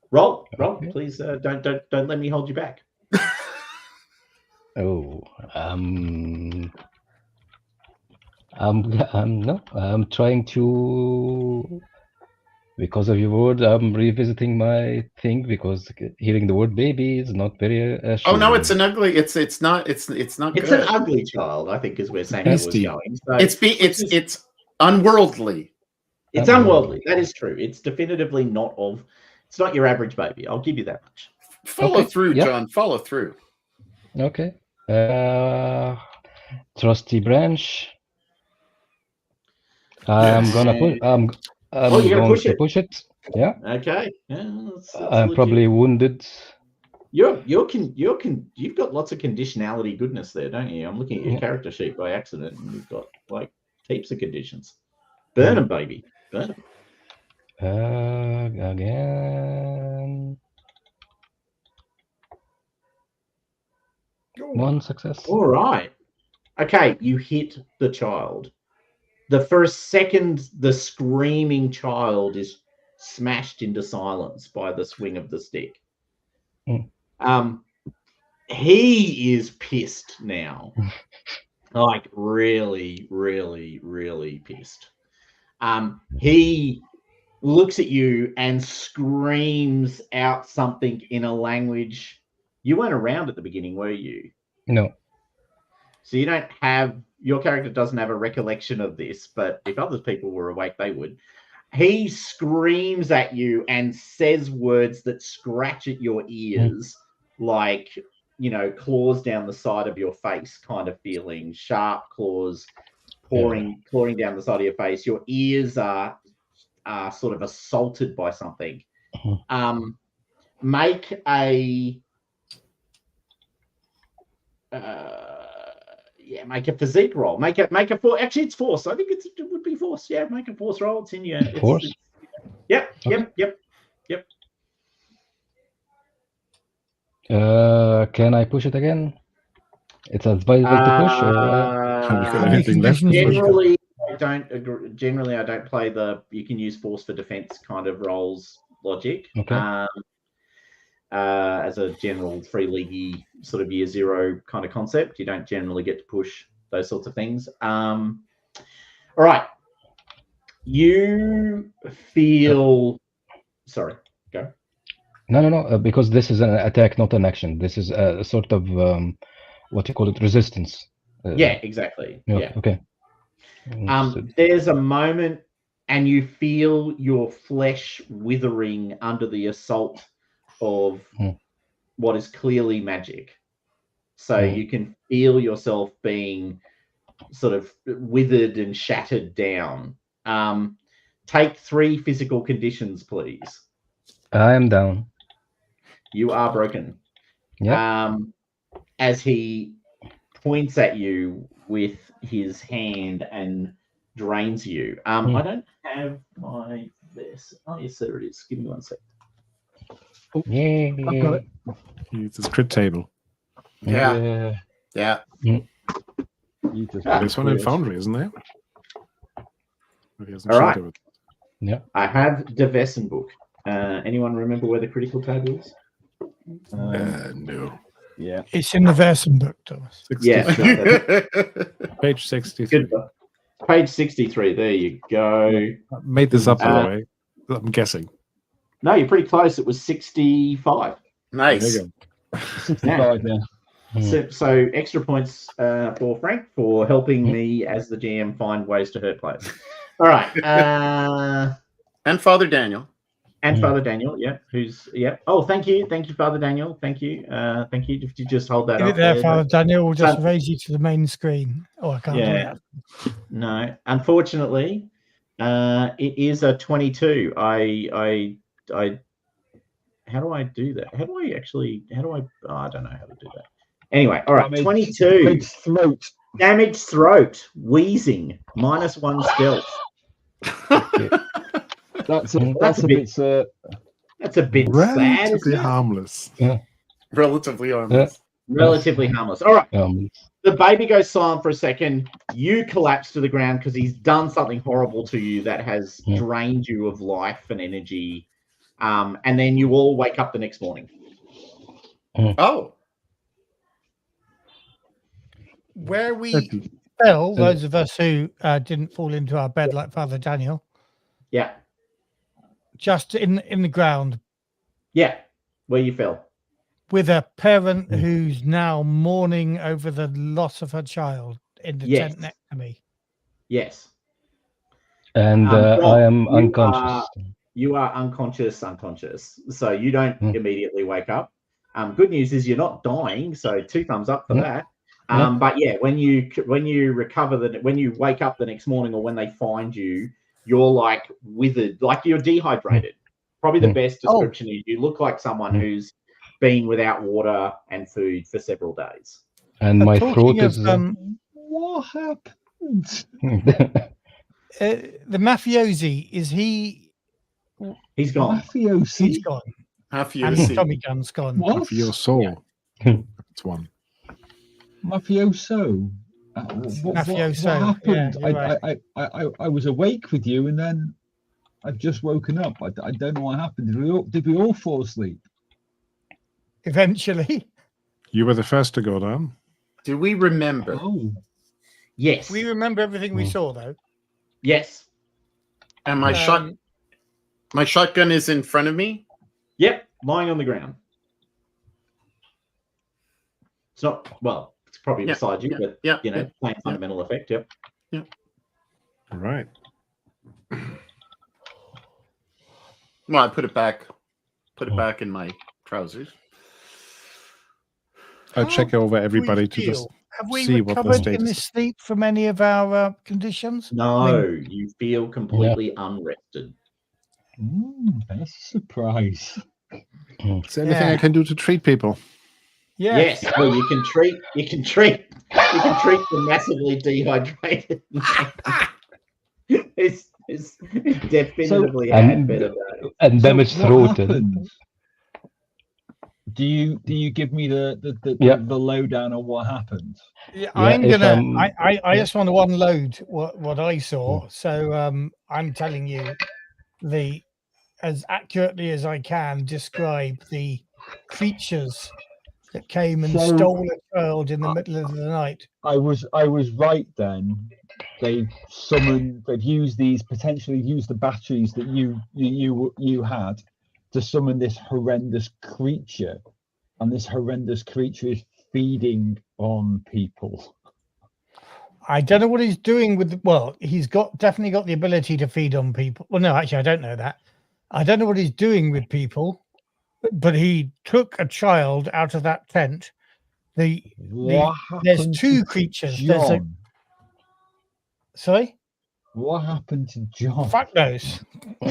Roll. Okay. Please don't let me hold you back. Oh, I'm trying to, because of your word, I'm revisiting my thing because hearing the word baby is not very Oh no, it's an ugly. It's not. It's not. It's good. an ugly child, I think, is where Samuel was Beastie. going. So It's unworldly. it's unworldly. That is true. It's definitively not of. It's not your average baby. I'll give you that much. Follow Okay, through, yeah. John. Follow through. Okay. Trusty branch. I'm gonna push. I'm you're gonna going push to it. push it. Yeah. Okay. Yeah, that's I'm legit. probably wounded. You've got lots of conditionality goodness there, don't you? I'm looking at your character sheet by accident, and you've got like heaps of conditions. Burn 'em, baby. Burn 'em. Again. One success. All right. Okay, you hit the child. For a second, the screaming child is smashed into silence by the swing of the stick. He is pissed now. Like really, really, really pissed. He looks at you and screams out something in a language. You weren't around at the beginning, were you? No. So you don't have, your character doesn't have a recollection of this, but if other people were awake, they would. He screams at you and says words that scratch at your ears, like, claws down the side of your face kind of feeling, sharp claws clawing down the side of your face. Your ears are sort of assaulted by something. Make a make a physique roll. Make a force. Actually, it's force. I think it would be force. Yeah, make a force roll. It's in your Force. Yep. Can I push it again? It's advisable to push, or anything left? Generally, I don't agree. Generally, I don't play the you can use force for defense kind of rolls logic. Okay. As a general free leaguey sort of year zero kind of concept, you don't generally get to push those sorts of things. All right, you feel. Sorry, go. No. Because this is an attack, not an action. This is a sort of what you call it, resistance. Yeah, exactly. Yeah. Okay. There's a moment, and you feel your flesh withering under the assault of what is clearly magic. So you can feel yourself being sort of withered and shattered down. Take 3 physical conditions, please. I am down. You are broken. Yeah. As he points at you with his hand and drains you. I don't have my this. Oh, yes, there it is. Give me 1 second. Oh, I've got it. It's a crit table. Yeah. There's one in Foundry, isn't there? All right. Yeah. I have the Vaesen book. Anyone remember where the critical table is? No. Yeah. It's in the Vaesen book, Thomas. 63. Yeah. Page 63. Page 63. There you go. I made this up, by the way. I'm guessing. No, you're pretty close. It was 65. Nice. There you go. 65 now. So extra points for Frank for helping me as the GM find ways to hurt players. All right. And Father Daniel. And Father Daniel, Oh, thank you, Father Daniel. Thank you. If you just hold that Get up it there, Father Daniel. We'll just raise you to the main screen. Oh, I can't do that. No, unfortunately, it is a 22. I how do I do that? Oh, I don't know how to do that. Anyway, all right, 22. His throat Damaged throat, wheezing, -1 stealth. That's a a bit- bit. That's a bit sad, Relatively isn't it? harmless. Relatively harmless. Relatively harmless. All right. Um, The baby goes silent for a second. You collapse to the ground because he's done something horrible to you that has Yeah. drained you of life and energy. And then you all wake up the next morning. Oh, Where we fell, those of us who didn't fall into our bed like Father Daniel, Yeah. just in the ground Yeah. Where you fell. with a parent who's now mourning over the loss of her child in the Yes. tent next to me. Yes. and Rob, I am you unconscious. You are unconscious. So you don't Hmm. immediately wake up. Good news is you're not dying. So 2 thumbs up for Yeah. that. Yeah. But yeah, when you recover, when you wake up the next morning or when they find you, you're like withered, like you're dehydrated. Probably the best description is you look like someone who's been without water and food for several days. And my Talking throat of, is. What happened? the mafiosi, is he? He's gone. Mafiosi? He's gone. half And UC. Tommy Gun's gone. What? Mafioso. That's one. Mafioso? What Mafioso, happened? yeah, you're I was awake with you, and then I've just woken up. I don't know what happened. Did we all fall asleep? Eventually, You were the first to go down. Do we remember? Oh, Yes. we remember everything we saw, though. Yes. And my shotgun is in front of me. Yep. Lying on the ground. It's not, well, it's probably Yeah, beside you, but, yeah, you know, same fundamental effect. Yep. All right. Well, I put it back in my trousers. I'll check over everybody to feel? just Have we see what the recovered in status this is. sleep from any of our conditions? No, you feel completely unrested. that's a surprise. Is there anything I can do to treat people? Yes. Well, you can treat the massively dehydrated. It's definitively had better days. And damaged what throat. happened? Do you give me the lowdown on what happened? Yeah, Yeah, I'm if gonna. I just want to unload what I saw. So I'm telling you, as accurately as I can describe the creatures that came and stole a child in the middle of the night. I was right then. They've used the batteries that you had to summon this horrendous creature, and this horrendous creature is feeding on people. I don't know what he's doing with. Well, he's definitely got the ability to feed on people. Well, no, actually, I don't know that. I don't know what he's doing with people, but he took a child out of that tent. There's 2 creatures. John? Sorry? What happened to John? Fuck knows. So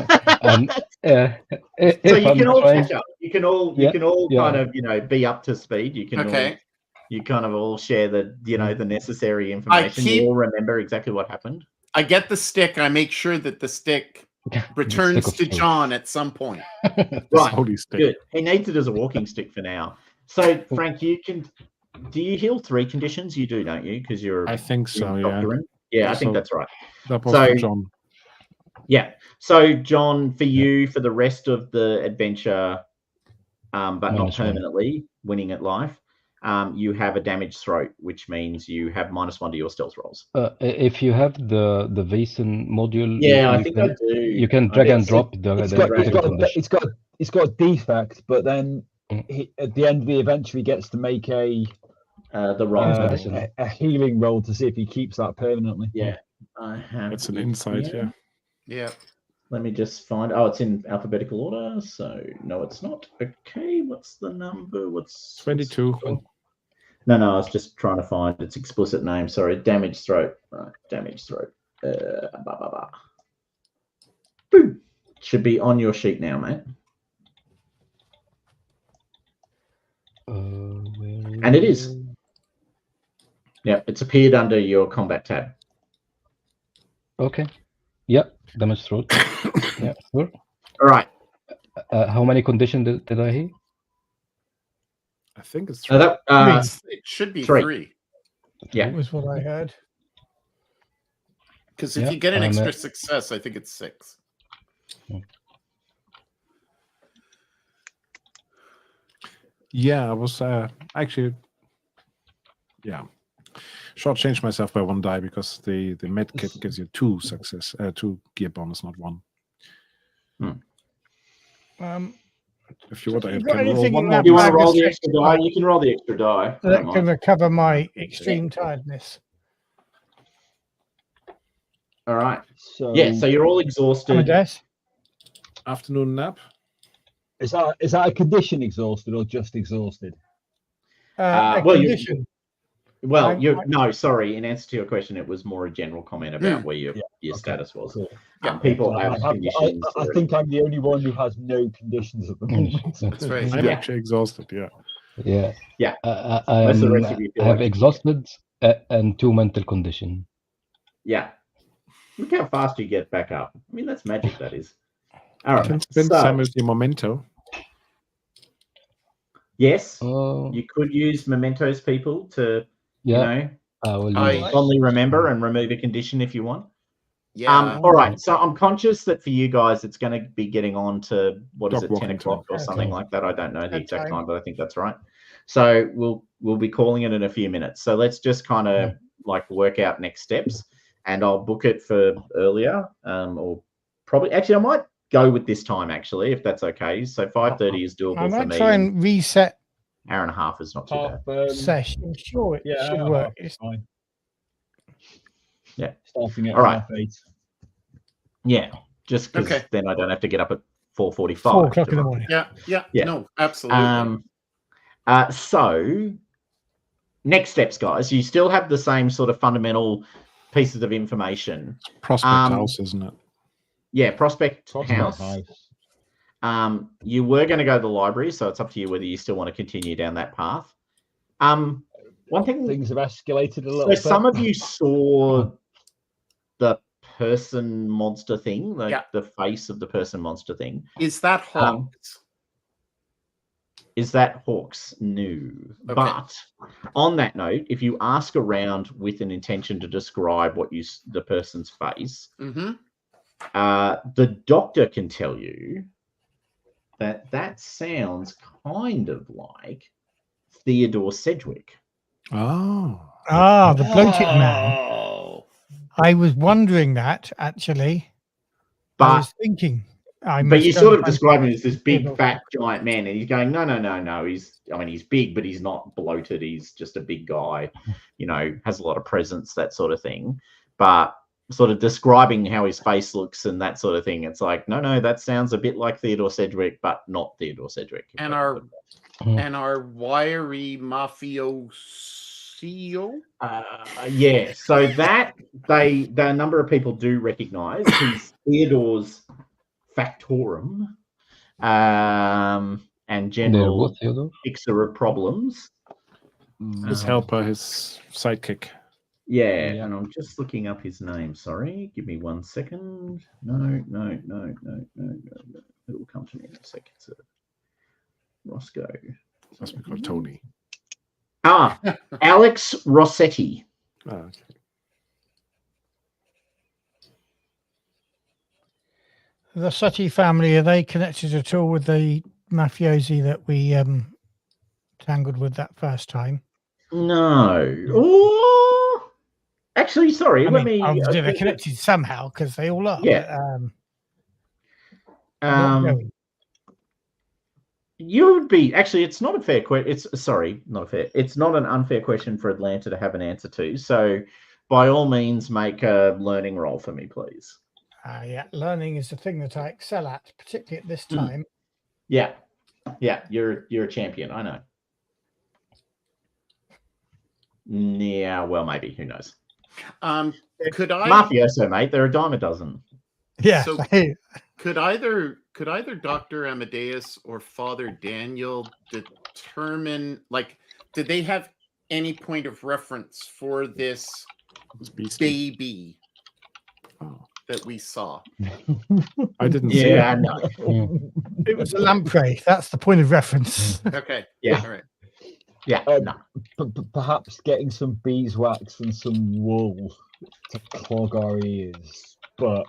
you can all catch up. You can all kind of, be up to speed. You can all, you kind of all share the necessary information. You all remember exactly what happened. I get the stick. I make sure that the stick returns to John at some point. Right. Holy stick. Good. He needs it as a walking stick for now. So Frank, do you heal 3 conditions? You do, don't you? Because you're I think so, you're yeah. doctoring. Yeah, I think that's right. That was for John. Yeah. So John, for you, for the rest of the adventure, but not permanently, winning at life, you have a damaged throat, which means you have -1 to your stealth rolls. If you have the Vaesen module, I think I do. You can drag and drop It's got a defect, but then at the end of the adventure, he gets to make a healing roll to see if he keeps that permanently. Yeah, I have. It's an insight, yeah. Yeah. Let me just find. Oh, it's in alphabetical order. So no, it's not. Okay, what's the number? What's 22? No, I was just trying to find its explicit name. Sorry, damaged throat. Right, damaged throat. Boom. Should be on your sheet now, mate. And it is. Yeah, it's appeared under your combat tab. Okay. Yeah, damage throat. Yeah, sure. All right. How many conditions did I hear? I think it's So that, It should be Three. 3. Yeah. That was what I heard. Because if Yeah, you get an I'm extra at- success, I think it's 6. Yeah, I was actually, yeah, shortchanged myself by 1 die because the med kit gives you 2 success, 2 gear bonus, not 1. If you want, I You can got roll anything 1 in more. that You want to bag roll of the six extra die? You can roll the extra die. I that don't can mind. recover my extreme tiredness? All right. So Yeah, so you're all exhausted. Amadeus? Afternoon nap. is that a condition exhausted or just exhausted? A well, you- condition. Well, I'm- no, sorry. In answer to your question, it was more a general comment about where your okay, status was. Cool. People So have conditions. I think I'm the only one who has no conditions at the moment. That's right. I'm Yeah. actually exhausted. Yeah. Yeah. Yeah. I Most of the rest of you feel have like- exhausted and 2 mental condition. Yeah. Look how fast you get back up. I mean, that's magic, that is. All right. Can spend So, some as the memento. yes, Oh, you could use mementos, people, to, yeah. I will I- use. fondly remember and remove a condition if you want. Yeah. All right. So I'm conscious that for you guys, it's going to be getting on to, what is Dog it, 10 walking o'clock or time. something Okay. like that. I don't know the That exact time. time, but I think that's right. So we'll be calling it in a few minutes. So let's just kind of like work out next steps, and I'll book it for earlier, or probably actually I might go with this time actually, if that's okay. So 5:30 is doable I for might me. try and reset Hour and a half is not too bad. session. I'm sure it Yeah, should work. it's fine. Yeah. Starting at All right. 8:30. Yeah, just because Okay. then I don't have to get up at 4:45. 4 o'clock in the morning. Yeah. Yeah. No, absolutely. So next steps, guys. You still have the same sort of fundamental pieces of information. Prospect house, isn't it? Yeah, Prospect Prospect House. House. You were going to go to the library, so it's up to you whether you still want to continue down that path. One thing, Things have escalated a little so bit. some of you saw the person monster thing, like Yeah. the face of the person monster thing. Is that Hawks? Is that Hawks? No. Okay. But on that note, if you ask around with an intention to describe what the person's face, Mm-hmm. the doctor can tell you that sounds kind of like Theodore Sedgwick. Oh. Ah, the bloated man. Oh. I was wondering that actually. I But was thinking. but you sort of describe him as this big, Theodore. fat, giant man, and he's going, no. He's big, but he's not bloated. He's just a big guy, has a lot of presence, that sort of thing. But sort of describing how his face looks and that sort of thing, it's like, no, that sounds a bit like Theodore Sedgwick, but not Theodore Sedgwick. And our wiry mafioso. Yeah, so that the number of people do recognise he's Theodore's factorum, and They're general both Theodore. fixer of problems. His helper, his sidekick. Yeah, Yeah. and I'm just looking up his name. Sorry, give me 1 second. No. It will come to me in a second. So, Roscoe. Must be called Tony. Alex Rossetti. Oh, okay. The Sutty family, are they connected at all with the mafiosi that we tangled with that first time? No. Oh, actually, sorry. I let mean, me. obviously they're connected somehow because they all are. Yeah. But, not going. You would be actually. It's not a fair question. It's not an unfair question for Atlanta to have an answer to. So, by all means, make a learning roll for me, please. Yeah, learning is the thing that I excel at, particularly at this time. Yeah, you're a champion. I know. Yeah, well, maybe. Who knows? Could I Mafioso, mate. They're a dime a dozen. Yeah. So- could either Dr. Amadeus or Father Daniel determine, like, did they have any point of reference for this It's beastly. baby Oh. that we saw? I didn't see Yeah, it. no. It was a lamprey. That's the point of reference. Okay. Yeah. All right. Yeah, Um, no. Perhaps getting some beeswax and some wool to clog our ears, but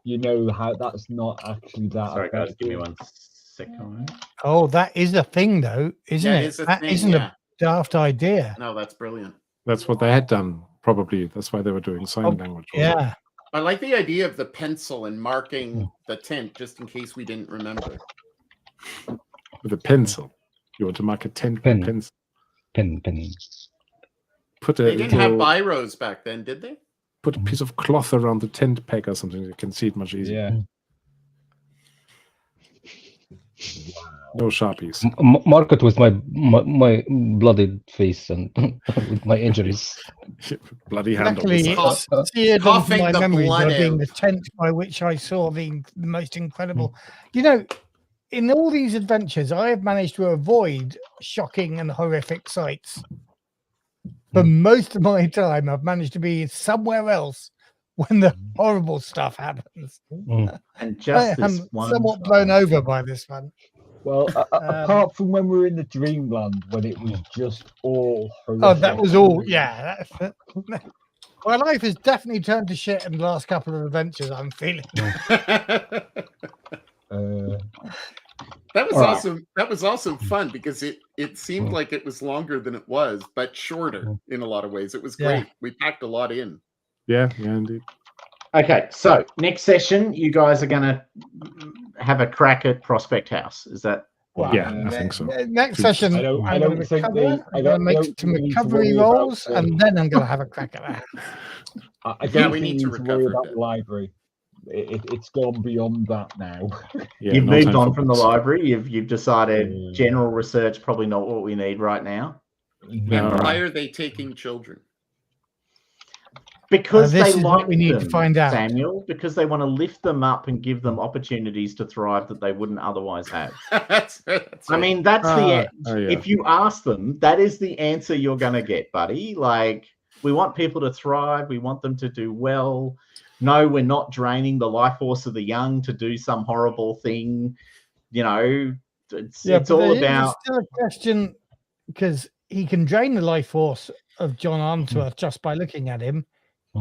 you know how that's not actually that Sorry, guys, give me effective. 1 second. Oh, that is a thing, though, isn't Yeah, it? it is a That thing, isn't yeah. a daft idea. No, that's brilliant. That's what they had done, probably. That's why they were doing sign Oh, language. wasn't it? Yeah. I like the idea of the pencil and marking the tent just in case we didn't remember. With a pencil. You want to mark a tent with Pen. a pencil. Pen. Put a They didn't have little- biros back then, did they? put a piece of cloth around the tent peg or something. You can see it much easier. Yeah. No Sharpies. Mark it with my bloodied face and with my injuries. Bloody handle. Luckily, Cough- it's seared onto coughing my the memory blood by being out. the tent by which I saw the most incredible. You know, in all these adventures, I have managed to avoid shocking and horrific sights. For most of my time, I've managed to be somewhere else when the horrible stuff happens. And just I am this one somewhat blown time. over by this one. Well, apart from when we were in the dreamland, when it was just all horrific. Oh, that was all. Yeah. My life has definitely turned to shit in the last couple of adventures. I'm feeling. That was All right. awesome. That was also fun because it seemed like it was longer than it was, but shorter in a lot of ways. It was Yeah. great. We packed a lot in. Yeah, indeed. Okay, so next session, you guys are going to have a crack at Prospect House. Is that? Well, Yeah, I think so. Next session, I don't I'm going to think recover. I I'm going to make don't some think we need to recovery worry about rolls, the- and then I'm going to have a crack at that. I Yeah, don't we think need to worry recover a about bit. the library. It's gone beyond that now. Yeah, You've no moved time on for from the books. library. You've decided Mm. general research probably not what we need right now And No. why are they taking children? because This they is what like we need to them, find out. Samuel. Because they want to lift them up and give them opportunities to thrive that they wouldn't otherwise have. that's I right. mean, that's the yeah. if you ask them, that is the answer you're going to get, buddy. Like, we want people to thrive. We want them to do well. No, we're not draining the life force of the young to do some horrible thing. You know, it's but all there is about. still a question, because he can drain the life force of John Armsworth just by looking at him.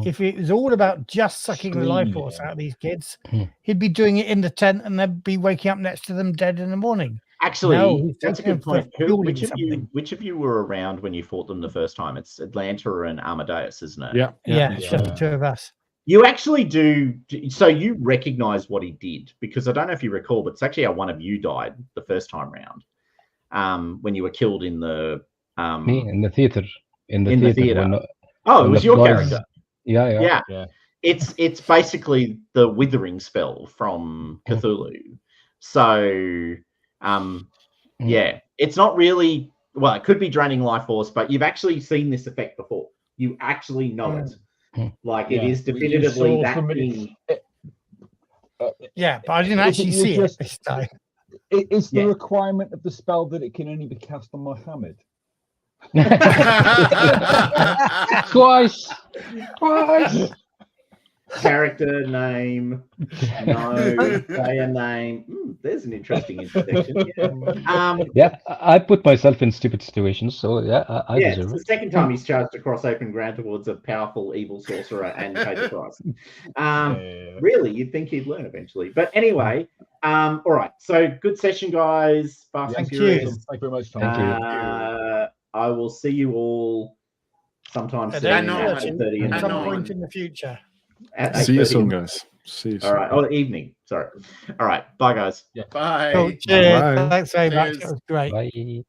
If it was all about just sucking the life force out of these kids, he'd be doing it in the tent and they'd be waking up next to them dead in the morning. Actually, No, he's that's a taking good it for point. fueling Which of you were around when you fought them the first time? It's Atlanta and Amadeus, isn't it? Yeah, Yeah, it's just the two of us. You actually do. So you recognize what he did, because I don't know if you recall, but it's actually how one of you died the first time round, when you were killed in the. Me in the theater. In the In theater. the When, Oh, it when was the your boys- character. Yeah. Yeah. It's basically the withering spell from Cthulhu. So, yeah, it's not really. Well, it could be draining life force, but you've actually seen this effect before. You actually know it. Like, it is definitively that thing. Yeah, but I didn't actually see it just- this time. It's the Yeah. requirement of the spell that it can only be cast on Muhammad. Twice. Character name, no player name. There's an interesting intersection. Yeah. Yeah, I put myself in stupid situations, so yeah, I Yeah, it's deserve the it. second time he's charged to cross open ground towards a powerful evil sorcerer and paid the price. Really, you'd think he'd learn eventually. But anyway, all right. So good session, guys. Fast and Thank you. Furious. Thank you very much, Tom. Thank you. I will see you all sometime At soon. I at know. 8:30 in the At some know. point in the future. At See you 8:30 soon, in the- guys. See you soon. All right. Oh, evening. Sorry. All right. Bye, guys. Bye. Cool. Cheers. Bye. Thanks very much. Cheers. It was great. Bye.